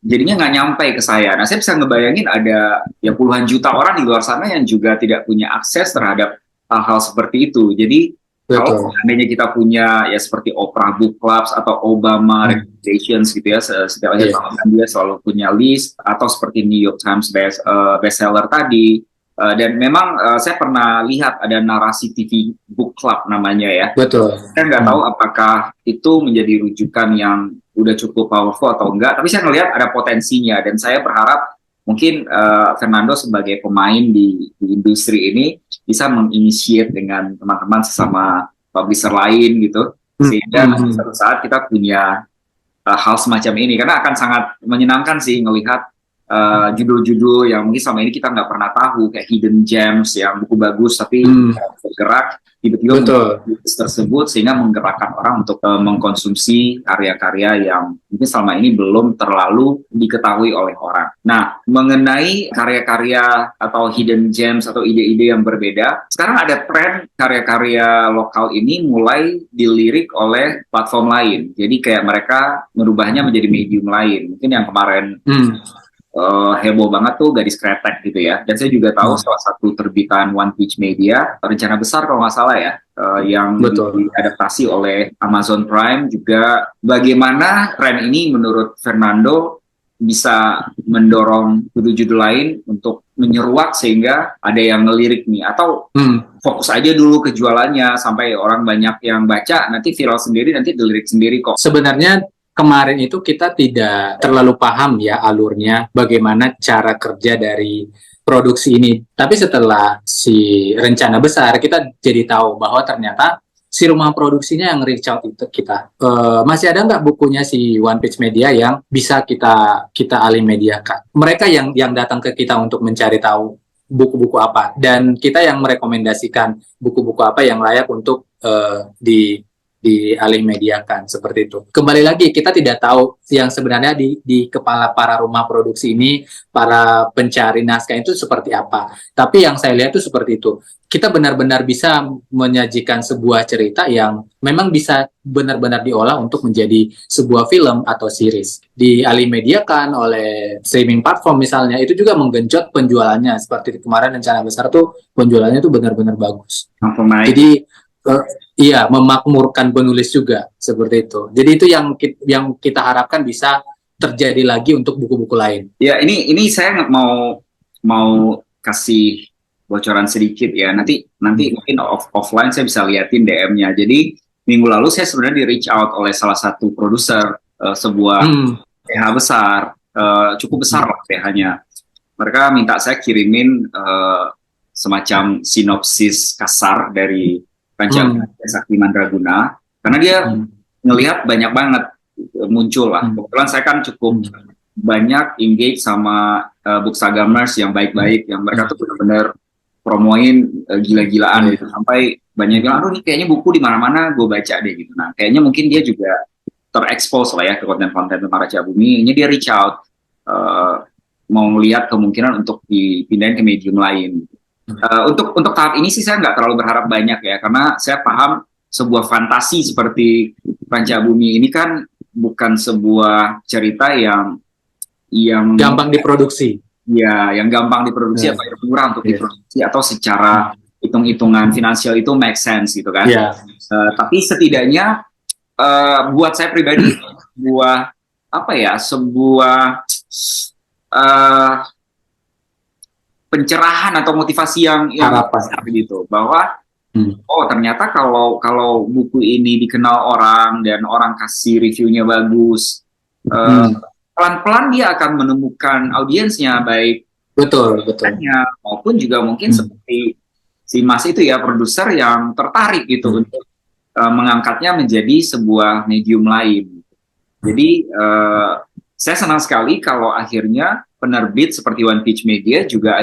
jadinya nggak nyampe ke saya. Nah, saya bisa ngebayangin ada ya puluhan juta orang di luar sana yang juga tidak punya akses terhadap hal-hal seperti itu. Jadi kalau Betul. seandainya kita punya ya seperti Oprah Book Clubs atau Obama Recommendations gitu ya, setiap akhir Iya. tahun kan dia selalu punya list, atau seperti New York Times bestseller tadi. Dan memang saya pernah lihat ada narasi TV Book Club namanya ya. Betul. Saya nggak tahu apakah itu menjadi rujukan yang udah cukup powerful atau enggak, tapi saya ngelihat ada potensinya, dan saya berharap mungkin Fernando sebagai pemain di industri ini bisa menginisiate dengan teman-teman sesama publisher lain gitu, sehingga suatu saat kita punya hal semacam ini, karena akan sangat menyenangkan sih ngelihat judul-judul yang mungkin selama ini kita nggak pernah tahu, kayak hidden gems yang buku bagus tapi bergerak tiba-tiba buku tersebut, sehingga menggerakkan orang untuk mengkonsumsi karya-karya yang mungkin selama ini belum terlalu diketahui oleh orang. Nah, mengenai karya-karya atau hidden gems atau ide-ide yang berbeda, sekarang ada tren karya-karya lokal ini mulai dilirik oleh platform lain. Jadi kayak mereka merubahnya menjadi medium lain. Mungkin yang kemarin heboh banget tuh Gadis Kretek gitu ya. Dan saya juga tahu salah satu terbitan One Pitch Media, Rencana Besar kalau nggak salah ya, yang diadaptasi oleh Amazon Prime juga. Bagaimana tren ini menurut Fernando bisa mendorong judul-judul lain untuk menyeruak sehingga ada yang ngelirik nih, atau fokus aja dulu ke jualannya sampai orang banyak yang baca, nanti viral sendiri, nanti dilirik sendiri kok. Sebenarnya kemarin itu kita tidak terlalu paham ya alurnya, bagaimana cara kerja dari produksi ini. Tapi setelah si Rencana Besar, kita jadi tahu bahwa ternyata si rumah produksinya yang reach out itu kita. Masih ada nggak bukunya si One Pitch Media yang bisa kita alih mediakan? Mereka yang datang ke kita untuk mencari tahu buku-buku apa, dan kita yang merekomendasikan buku-buku apa yang layak untuk dialih mediakan, seperti itu. Kembali lagi, kita tidak tahu yang sebenarnya di kepala para rumah produksi ini, para pencari naskah itu seperti apa. Tapi yang saya lihat itu seperti itu. Kita benar-benar bisa menyajikan sebuah cerita yang memang bisa benar-benar diolah untuk menjadi sebuah film atau series. Dialih mediakan oleh streaming platform misalnya, itu juga menggenjot penjualannya. Seperti kemarin Rencana Besar tuh penjualannya tuh benar-benar bagus. Jadi iya, memakmurkan penulis juga seperti itu. Jadi itu yang kita harapkan bisa terjadi lagi untuk buku-buku lain. Ya, ini saya mau kasih bocoran sedikit ya. Nanti mungkin offline saya bisa liatin DM-nya. Jadi minggu lalu saya sebenarnya di reach out oleh salah satu produser sebuah PH besar, cukup besar lah PH-nya. Mereka minta saya kirimin semacam sinopsis kasar dari Rancang Sakti Mandraguna, karena dia ngelihat banyak banget muncul lah. Kebetulan saya kan cukup banyak engage sama bookstagrammers yang baik-baik, yang mereka tuh benar-benar promoin gila-gilaan gitu, sampai banyak bilang, aduh ini kayaknya buku di mana-mana gue baca deh gitu. Nah, kayaknya mungkin dia juga terekspos lah ya ke konten-konten tentang Raja Bumi. Ini dia reach out, mau ngelihat kemungkinan untuk dipindahin ke medium lain. Untuk tahap ini sih saya nggak terlalu berharap banyak ya, karena saya paham sebuah fantasi seperti Panca Bumi ini kan bukan sebuah cerita yang gampang diproduksi. Ya, yang gampang diproduksi atau yang murah untuk diproduksi, atau secara hitung-hitungan finansial itu make sense gitu kan. Tapi setidaknya buat saya pribadi sebuah pencerahan atau motivasi yang besar gitu, bahwa oh ternyata kalau buku ini dikenal orang dan orang kasih reviewnya bagus, pelan-pelan dia akan menemukan audiensnya, baik betul maupun juga mungkin seperti si Mas itu ya, produser yang tertarik gitu untuk mengangkatnya menjadi sebuah medium lain. Jadi saya senang sekali kalau akhirnya penerbit seperti One Pitch Media juga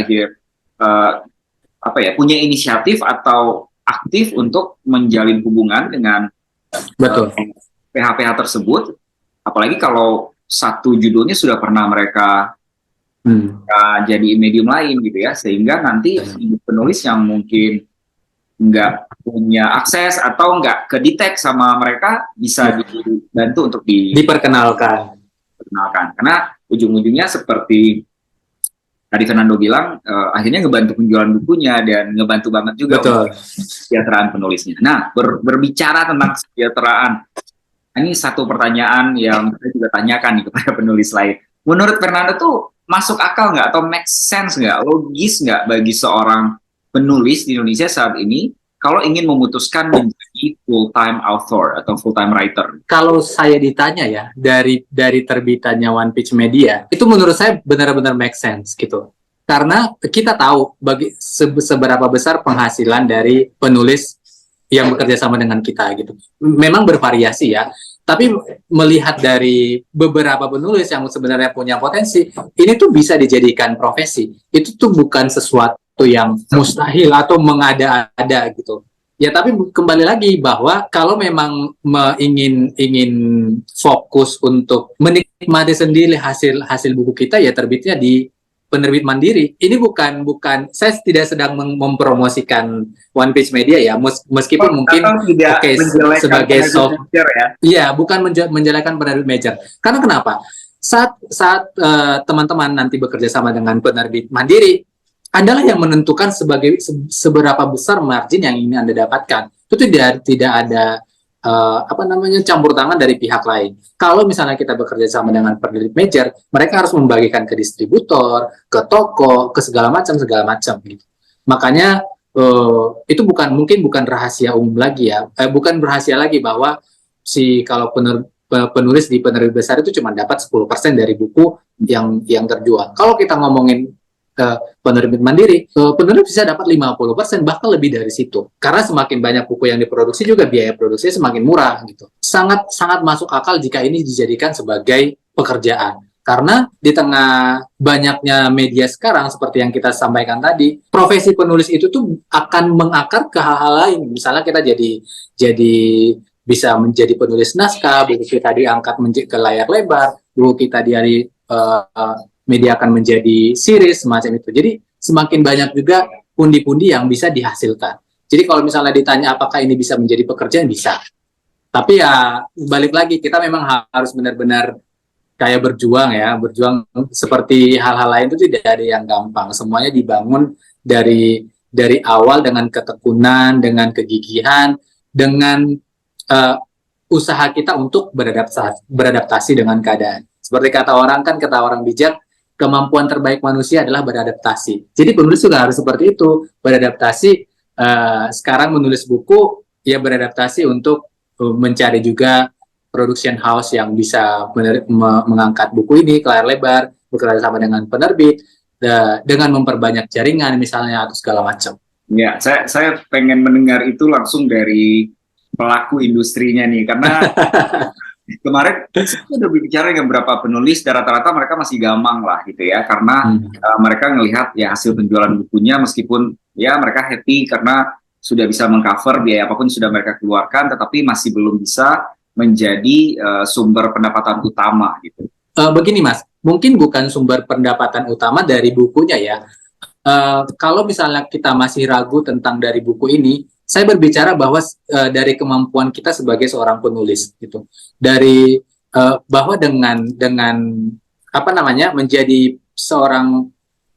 punya inisiatif atau aktif untuk menjalin hubungan dengan PH-PH tersebut, apalagi kalau satu judulnya sudah pernah mereka jadi medium lain gitu ya, sehingga nanti penulis yang mungkin nggak punya akses atau nggak kedetek sama mereka bisa dibantu untuk diperkenalkan. Karena ujung-ujungnya seperti tadi Fernando bilang, akhirnya ngebantu penjualan bukunya dan ngebantu banget juga untuk kesejahteraan penulisnya. Nah, berbicara tentang kesejahteraan, ini satu pertanyaan yang saya juga tanyakan nih kepada penulis lain. Menurut Fernando tuh masuk akal nggak atau make sense nggak, logis nggak bagi seorang penulis di Indonesia saat ini kalau ingin memutuskan menjadi full-time author atau full-time writer? Kalau saya ditanya ya, dari terbitannya One Page Media, itu menurut saya benar-benar make sense gitu. Karena kita tahu seberapa besar penghasilan dari penulis yang bekerja sama dengan kita gitu. Memang bervariasi ya, tapi melihat dari beberapa penulis yang sebenarnya punya potensi, ini tuh bisa dijadikan profesi. Itu tuh bukan sesuatu yang mustahil atau mengada-ada gitu. Ya, tapi kembali lagi bahwa kalau memang ingin fokus untuk menikmati sendiri hasil buku kita, ya terbitnya di penerbit mandiri. Ini bukan saya tidak sedang mempromosikan One Page Media ya, meskipun mungkin sebagai iya, bukan menjelekan penerbit major. Karena kenapa? Saat teman-teman nanti bekerja sama dengan penerbit mandiri, adalah yang menentukan seberapa besar margin yang ingin Anda dapatkan. Itu tidak ada campur tangan dari pihak lain. Kalau misalnya kita bekerja sama dengan penerbit major, mereka harus membagikan ke distributor, ke toko, ke segala macam gitu. Makanya itu bukan rahasia umum lagi ya. Bukan rahasia lagi bahwa kalau penulis di penerbit besar itu cuma dapat 10% dari buku yang terjual. Kalau kita ngomongin penerbit mandiri, penulis bisa dapat 50%, bahkan lebih dari situ. Karena semakin banyak buku yang diproduksi juga biaya produksinya semakin murah gitu. Sangat masuk akal jika ini dijadikan sebagai pekerjaan. Karena di tengah banyaknya media sekarang seperti yang kita sampaikan tadi, profesi penulis itu tuh akan mengakar ke hal-hal lain. Misalnya kita jadi bisa menjadi penulis naskah, buku kita diangkat ke layar lebar, buku kita dari media akan menjadi series semacam itu. Jadi semakin banyak juga pundi-pundi yang bisa dihasilkan. Jadi kalau misalnya ditanya apakah ini bisa menjadi pekerjaan, bisa. Tapi ya balik lagi, kita memang harus benar-benar kayak berjuang seperti hal-hal lain itu tidak ada yang gampang. Semuanya dibangun dari awal dengan ketekunan, dengan kegigihan, dengan usaha kita untuk beradaptasi dengan keadaan. Seperti kata orang bijak, kemampuan terbaik manusia adalah beradaptasi. Jadi penulis juga harus seperti itu, beradaptasi. Sekarang menulis buku, ya beradaptasi untuk mencari juga production house yang bisa mengangkat buku ini ke layar lebar, bekerja sama dengan penerbit, dengan memperbanyak jaringan misalnya atau segala macam. Ya, saya pengen mendengar itu langsung dari pelaku industrinya nih, karena kemarin saya udah bicara dengan beberapa penulis, dan rata-rata mereka masih gamang lah gitu ya, karena mereka ngelihat ya hasil penjualan bukunya, meskipun ya mereka happy karena sudah bisa mengcover biaya apapun sudah mereka keluarkan, tetapi masih belum bisa menjadi sumber pendapatan utama gitu. Begini Mas, mungkin bukan sumber pendapatan utama dari bukunya ya. Kalau misalnya kita masih ragu tentang dari buku ini, saya berbicara bahwa dari kemampuan kita sebagai seorang penulis gitu, dari bahwa dengan menjadi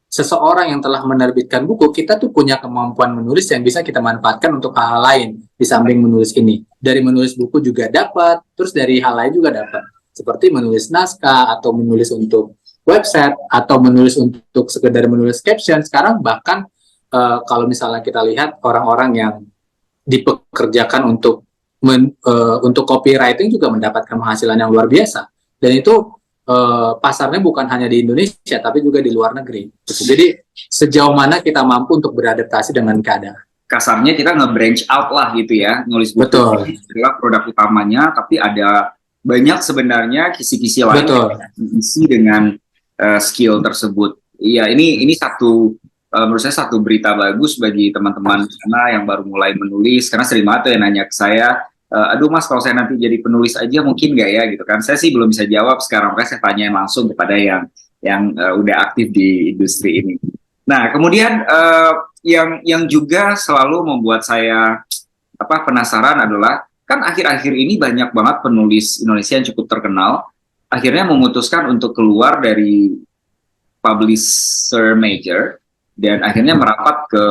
seseorang yang telah menerbitkan buku, kita tuh punya kemampuan menulis yang bisa kita manfaatkan untuk hal-hal lain di samping menulis ini. Dari menulis buku juga dapat, terus dari hal lain juga dapat, seperti menulis naskah atau menulis untuk website atau menulis untuk sekedar menulis caption. Sekarang bahkan kalau misalnya kita lihat orang-orang yang dipekerjakan untuk copywriting juga mendapatkan penghasilan yang luar biasa, dan itu pasarnya bukan hanya di Indonesia tapi juga di luar negeri. Jadi sejauh mana kita mampu untuk beradaptasi dengan keadaan. Kasarnya kita nge-branch out lah gitu ya, nulis buku adalah produk utamanya, tapi ada banyak sebenarnya kisi-kisi lain yang diisi dengan skill tersebut. Iya, ini satu menurut saya satu berita bagus bagi teman-teman sana yang baru mulai menulis, karena sering banget yang nanya ke saya, aduh Mas, kalau saya nanti jadi penulis aja mungkin nggak ya gitu kan. Saya sih belum bisa jawab sekarang, makanya saya tanyain langsung kepada yang yang udah aktif di industri ini. Nah, kemudian yang juga selalu membuat saya penasaran adalah kan akhir-akhir ini banyak banget penulis Indonesia yang cukup terkenal akhirnya memutuskan untuk keluar dari publisher major dan akhirnya merapat ke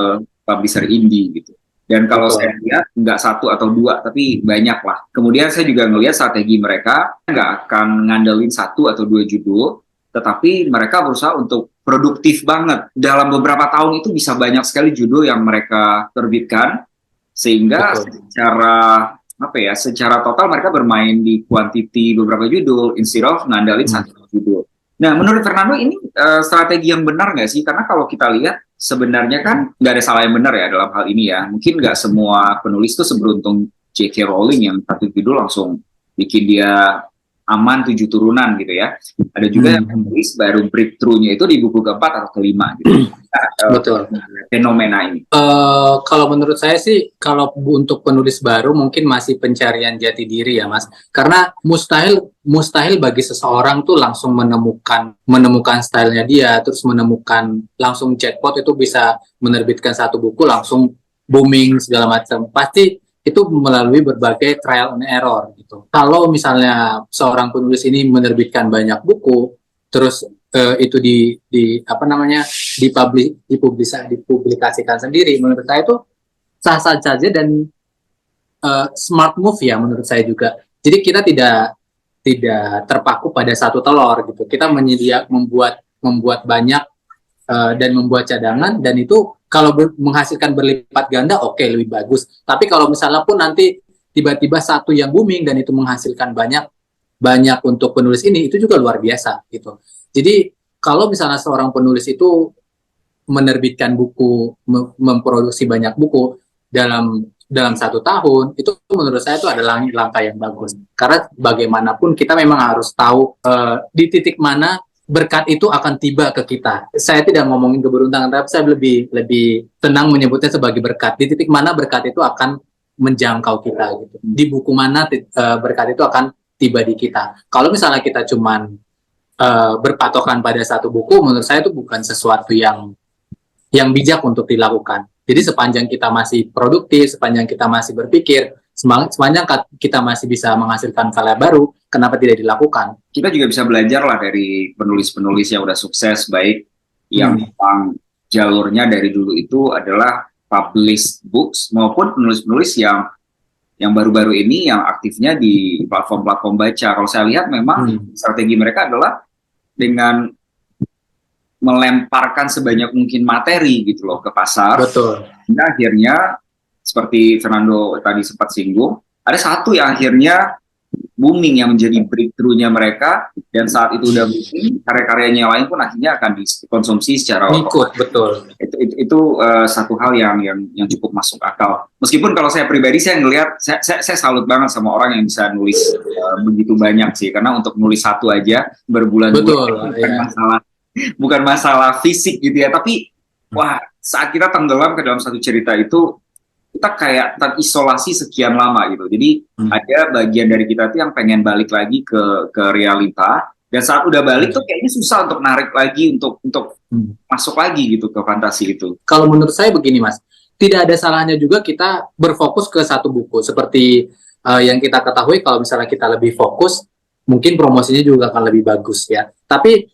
publisher indie gitu. Dan kalau saya lihat nggak satu atau dua, tapi banyak lah. Kemudian saya juga ngelihat strategi mereka nggak akan ngandelin satu atau dua judul, tetapi mereka berusaha untuk produktif banget. Dalam beberapa tahun itu bisa banyak sekali judul yang mereka terbitkan, sehingga secara total mereka bermain di quantity beberapa judul instead of ngandalin satu judul. Nah, menurut Fernando ini strategi yang benar nggak sih? Karena kalau kita lihat sebenarnya kan nggak ada salah yang benar ya dalam hal ini ya. Mungkin nggak semua penulis itu seberuntung J.K. Rowling yang satu judul langsung bikin dia aman 7 turunan gitu ya. Ada juga yang penulis baru breakthrough-nya itu di buku keempat atau kelima gitu. Betul. Fenomena ini. Kalau menurut saya sih, kalau untuk penulis baru mungkin masih pencarian jati diri ya Mas. Karena mustahil bagi seseorang tuh langsung menemukan stylenya dia, terus menemukan langsung jackpot itu bisa menerbitkan satu buku langsung booming segala macam. Pasti itu melalui berbagai trial and error gitu. Kalau misalnya seorang penulis ini menerbitkan banyak buku, terus itu dipublikasikan sendiri, menurut saya itu sah-sah saja dan smart move ya menurut saya juga. Jadi kita tidak terpaku pada satu telur gitu. Kita membuat banyak dan membuat cadangan, dan itu kalau menghasilkan berlipat ganda oke, lebih bagus. Tapi kalau misalnya pun nanti tiba-tiba satu yang booming dan itu menghasilkan banyak untuk penulis ini, itu juga luar biasa gitu. Jadi kalau misalnya seorang penulis itu menerbitkan buku, memproduksi banyak buku dalam 1 tahun, itu menurut saya itu adalah langkah yang bagus. Karena bagaimanapun kita memang harus tahu di titik mana berkat itu akan tiba ke kita. Saya tidak ngomongin keberuntungan, tapi saya lebih tenang menyebutnya sebagai berkat. Di titik mana berkat itu akan menjangkau kita gitu. Di buku mana berkat itu akan tiba di kita. Kalau misalnya kita cuman berpatokan pada satu buku, menurut saya itu bukan sesuatu yang bijak untuk dilakukan. Jadi sepanjang kita masih produktif, sepanjang kita masih berpikir, sepanjang kita masih bisa menghasilkan karya baru, kenapa tidak dilakukan? Kita juga bisa belajar lah dari penulis-penulis yang udah sukses, baik yang memang jalurnya dari dulu itu adalah published books, maupun penulis-penulis yang baru-baru ini yang aktifnya di platform-platform baca. Kalau saya lihat memang strategi mereka adalah dengan melemparkan sebanyak mungkin materi gitu loh ke pasar. Betul. Dan akhirnya seperti Fernando tadi sempat singgung, ada satu yang akhirnya booming yang menjadi breakthrough-nya mereka, dan saat itu udah booming, karya-karyanya lain pun akhirnya akan dikonsumsi secara ikut. Betul. Itu satu hal yang cukup masuk akal. Meskipun kalau saya pribadi saya ngelihat, saya salut banget sama orang yang bisa nulis begitu banyak sih, karena untuk nulis satu aja berbulan-bulan bukan masalah fisik gitu ya, tapi wah, saat kita tenggelam ke dalam satu cerita itu, kita kayak terisolasi sekian lama gitu. Jadi ada bagian dari kita tuh yang pengen balik lagi ke realita, dan saat udah balik tuh kayaknya susah untuk narik lagi, untuk masuk lagi gitu ke fantasi itu. Kalau menurut saya begini Mas, tidak ada salahnya juga kita berfokus ke satu buku. Seperti yang kita ketahui, kalau misalnya kita lebih fokus, mungkin promosinya juga akan lebih bagus ya. Tapi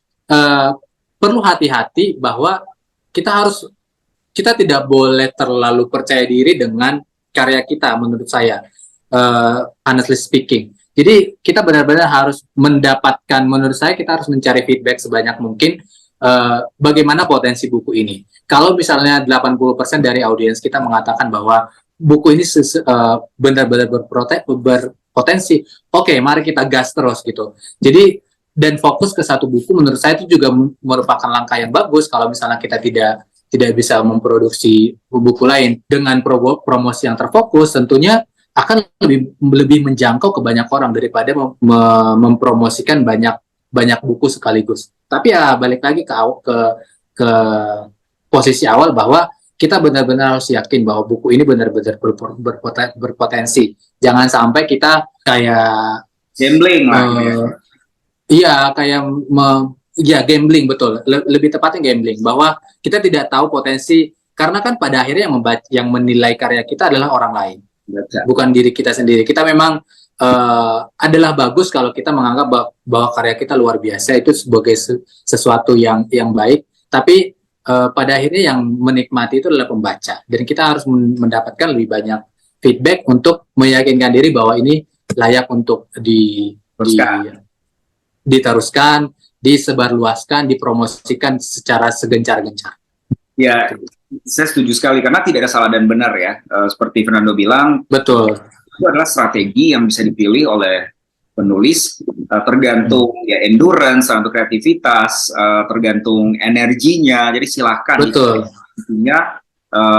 perlu hati-hati bahwa kita tidak boleh terlalu percaya diri dengan karya kita, menurut saya, honestly speaking. Jadi kita benar-benar harus mendapatkan, menurut saya kita harus mencari feedback sebanyak mungkin bagaimana potensi buku ini. Kalau misalnya 80% dari audiens kita mengatakan bahwa buku ini benar-benar berpotensi, oke, mari kita gas terus gitu. Jadi dan fokus ke satu buku, menurut saya itu juga merupakan langkah yang bagus. Kalau misalnya kita tidak bisa memproduksi buku lain dengan promosi yang terfokus, tentunya akan lebih menjangkau ke banyak orang daripada mempromosikan banyak buku sekaligus. Tapi ya balik lagi ke posisi awal bahwa kita benar-benar harus yakin bahwa buku ini benar-benar berpotensi. Jangan sampai kita kayak gambling lah. Iya, kayak Ya, gambling, betul. Lebih tepatnya gambling, bahwa kita tidak tahu potensi, karena kan pada akhirnya yang menilai karya kita adalah orang lain, Baca. bukan diri kita sendiri. Kita memang adalah bagus kalau kita menganggap bahwa karya kita luar biasa, itu sebagai sesuatu yang baik, tapi pada akhirnya yang menikmati itu adalah pembaca, dan kita harus mendapatkan lebih banyak feedback untuk meyakinkan diri bahwa ini layak untuk Teruskan. diteruskan, disebarluaskan, dipromosikan secara segencar-gencar. Ya, saya setuju sekali karena tidak ada salah dan benar ya. Seperti Fernando bilang, Betul. itu adalah strategi yang bisa dipilih oleh penulis, tergantung ya endurance, tergantung kreativitas, tergantung energinya. Jadi silahkan. Betul. Intinya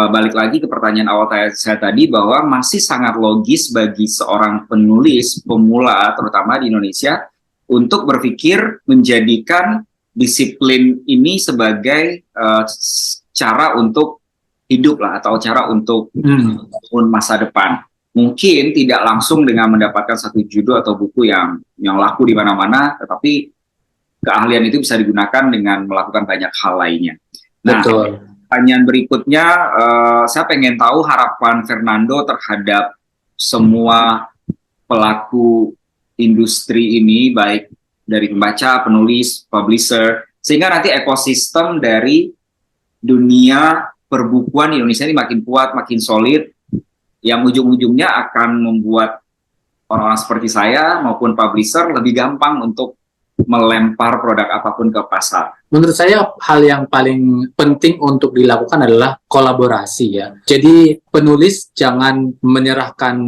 balik lagi ke pertanyaan awal saya tadi, bahwa masih sangat logis bagi seorang penulis pemula, terutama di Indonesia, untuk berpikir menjadikan disiplin ini sebagai cara untuk hidup lah, atau cara untuk masa depan. Mungkin tidak langsung dengan mendapatkan satu judul atau buku yang laku di mana-mana, tetapi keahlian itu bisa digunakan dengan melakukan banyak hal lainnya. Nah, betul. Pertanyaan berikutnya, saya pengen tahu harapan Fernando terhadap semua pelaku industri ini, baik dari pembaca, penulis, publisher, sehingga nanti ekosistem dari dunia perbukuan di Indonesia ini makin kuat, makin solid, yang ujung-ujungnya akan membuat orang-orang seperti saya maupun publisher lebih gampang untuk melempar produk apapun ke pasar. Menurut saya hal yang paling penting untuk dilakukan adalah kolaborasi ya. Jadi penulis jangan menyerahkan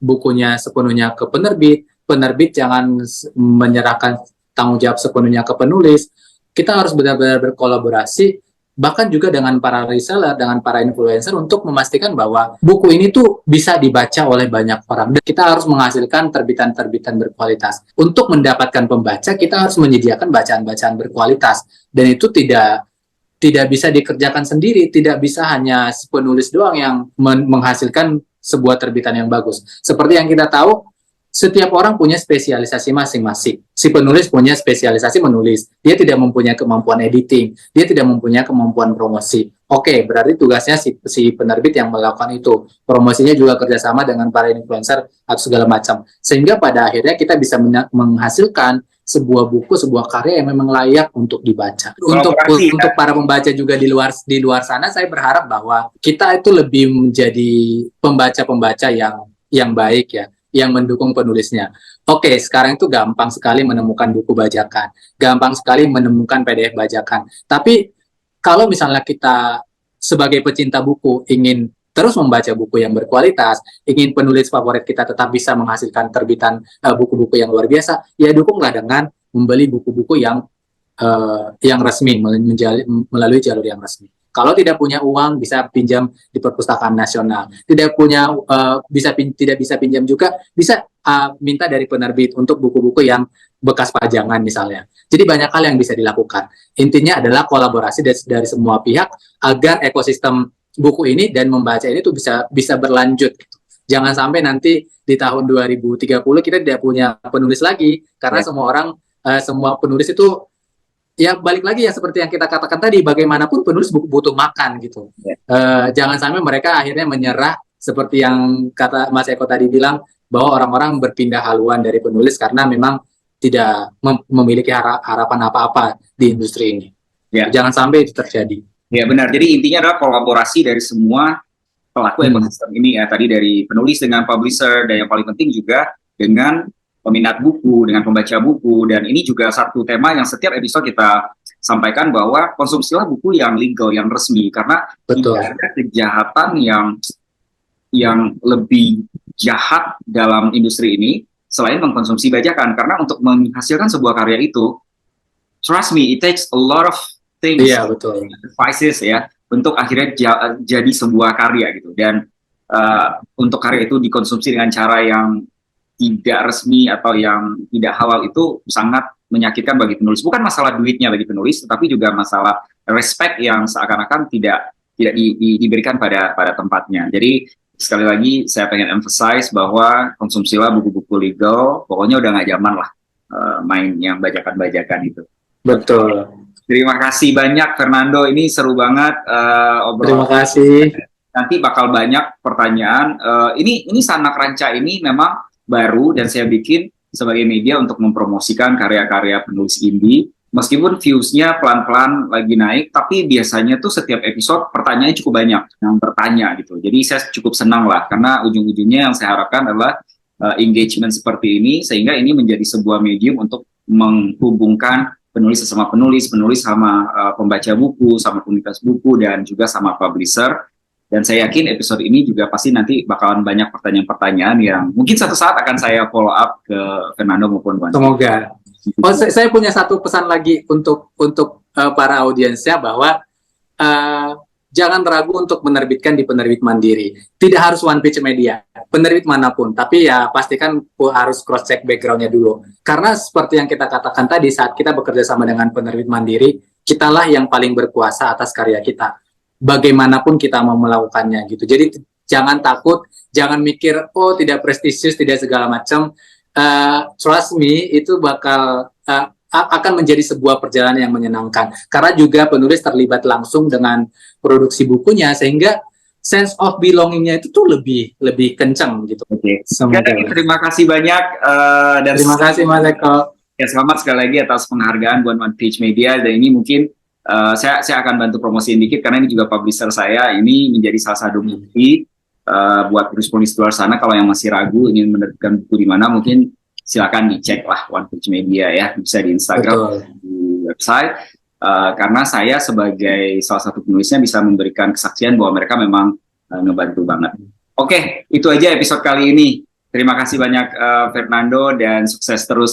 bukunya sepenuhnya ke penerbit, penerbit jangan menyerahkan tanggung jawab sepenuhnya ke penulis. Kita harus benar-benar berkolaborasi, bahkan juga dengan para reseller, dengan para influencer, untuk memastikan bahwa buku ini tuh bisa dibaca oleh banyak orang. Dan kita harus menghasilkan terbitan-terbitan berkualitas. Untuk mendapatkan pembaca, kita harus menyediakan bacaan-bacaan berkualitas. Dan itu tidak bisa dikerjakan sendiri, tidak bisa hanya penulis doang yang menghasilkan sebuah terbitan yang bagus. Seperti yang kita tahu, setiap orang punya spesialisasi masing-masing. Si penulis punya spesialisasi menulis. Dia tidak mempunyai kemampuan editing. Dia tidak mempunyai kemampuan promosi. Oke, berarti tugasnya si penerbit yang melakukan itu. Promosinya juga kerjasama dengan para influencer atau segala macam. Sehingga pada akhirnya kita bisa menghasilkan sebuah buku, sebuah karya yang memang layak untuk dibaca. Untuk para pembaca juga di luar sana, saya berharap bahwa kita itu lebih menjadi pembaca-pembaca yang baik ya, yang mendukung penulisnya. Oke, sekarang itu gampang sekali menemukan buku bajakan, gampang sekali menemukan PDF bajakan. Tapi kalau misalnya kita sebagai pecinta buku ingin terus membaca buku yang berkualitas, ingin penulis favorit kita tetap bisa menghasilkan terbitan buku-buku yang luar biasa, ya dukunglah dengan membeli buku-buku yang resmi, melalui jalur yang resmi. Kalau tidak punya uang, bisa pinjam di Perpustakaan Nasional. Tidak bisa pinjam juga, bisa minta dari penerbit untuk buku-buku yang bekas pajangan misalnya. Jadi banyak hal yang bisa dilakukan. Intinya adalah kolaborasi dari semua pihak agar ekosistem buku ini dan membaca ini tuh bisa berlanjut. Jangan sampai nanti di tahun 2030 kita tidak punya penulis lagi, karena semua penulis itu, ya balik lagi ya seperti yang kita katakan tadi, bagaimanapun penulis butuh makan gitu. Jangan sampai mereka akhirnya menyerah seperti yang kata Mas Eko tadi bilang, bahwa orang-orang berpindah haluan dari penulis karena memang tidak memiliki harapan apa-apa di industri ini. Jangan sampai itu terjadi. Ya benar, jadi intinya adalah kolaborasi dari semua pelaku ekosistem ini ya, tadi dari penulis dengan publisher, dan yang paling penting juga dengan peminat buku, dengan pembaca buku. Dan ini juga satu tema yang setiap episode kita sampaikan, bahwa konsumsilah buku yang legal, yang resmi, karena tidak ada kejahatan yang lebih jahat dalam industri ini selain mengkonsumsi bajakan. Karena untuk menghasilkan sebuah karya itu, trust me, it takes a lot of things, devices ya, untuk akhirnya jadi sebuah karya gitu. Dan untuk karya itu dikonsumsi dengan cara yang tidak resmi atau yang tidak halal, itu sangat menyakitkan bagi penulis. Bukan masalah duitnya bagi penulis, tetapi juga masalah respect yang seakan-akan tidak diberikan pada tempatnya. Jadi sekali lagi saya pengen emphasize bahwa konsumsilah buku-buku legal. Pokoknya udah nggak zaman lah main yang bajakan-bajakan itu. Betul. Terima kasih banyak Fernando, ini seru banget Terima obrolan. kasih. Nanti bakal banyak pertanyaan. Ini Sanak Ranca ini memang baru dan saya bikin sebagai media untuk mempromosikan karya-karya penulis indie. Meskipun views-nya pelan-pelan lagi naik, tapi biasanya tuh setiap episode pertanyaannya cukup banyak yang bertanya gitu. Jadi saya cukup senang lah, karena ujung-ujungnya yang saya harapkan adalah engagement seperti ini, sehingga ini menjadi sebuah medium untuk menghubungkan penulis sesama penulis, penulis sama pembaca buku, sama komunitas buku, dan juga sama publisher. Dan saya yakin episode ini juga pasti nanti bakalan banyak pertanyaan-pertanyaan yang mungkin satu saat akan saya follow up ke Fernando maupun Wan. Semoga. Oh, saya punya satu pesan lagi untuk para audiensnya, bahwa jangan ragu untuk menerbitkan di penerbit mandiri. Tidak harus One Page Media, penerbit manapun. Tapi ya pastikan harus cross check backgroundnya dulu. Karena seperti yang kita katakan tadi, saat kita bekerja sama dengan penerbit mandiri, kitalah yang paling berkuasa atas karya kita. Bagaimanapun kita mau melakukannya gitu. Jadi jangan takut, jangan mikir oh tidak prestisius, tidak segala macam. Trust me, itu bakal akan menjadi sebuah perjalanan yang menyenangkan. Karena juga penulis terlibat langsung dengan produksi bukunya, sehingga sense of belonging-nya itu tuh lebih kencang gitu. Oke. Semoga. Terima kasih banyak dan terima kasih Mas Eko. Ya, selamat sekali lagi atas penghargaan buat One Page Media, dan ini mungkin saya akan bantu promosiin dikit karena ini juga publisher saya. Ini menjadi salah satu bukti buat penulis-penulis di luar sana, kalau yang masih ragu ingin menerbitkan buku di mana, mungkin silakan dicek lah One Page Media ya, bisa di Instagram, di website. Karena saya sebagai salah satu penulisnya bisa memberikan kesaksian bahwa mereka memang ngebantu banget. Oke, itu aja episode kali ini. Terima kasih banyak Fernando, dan sukses terus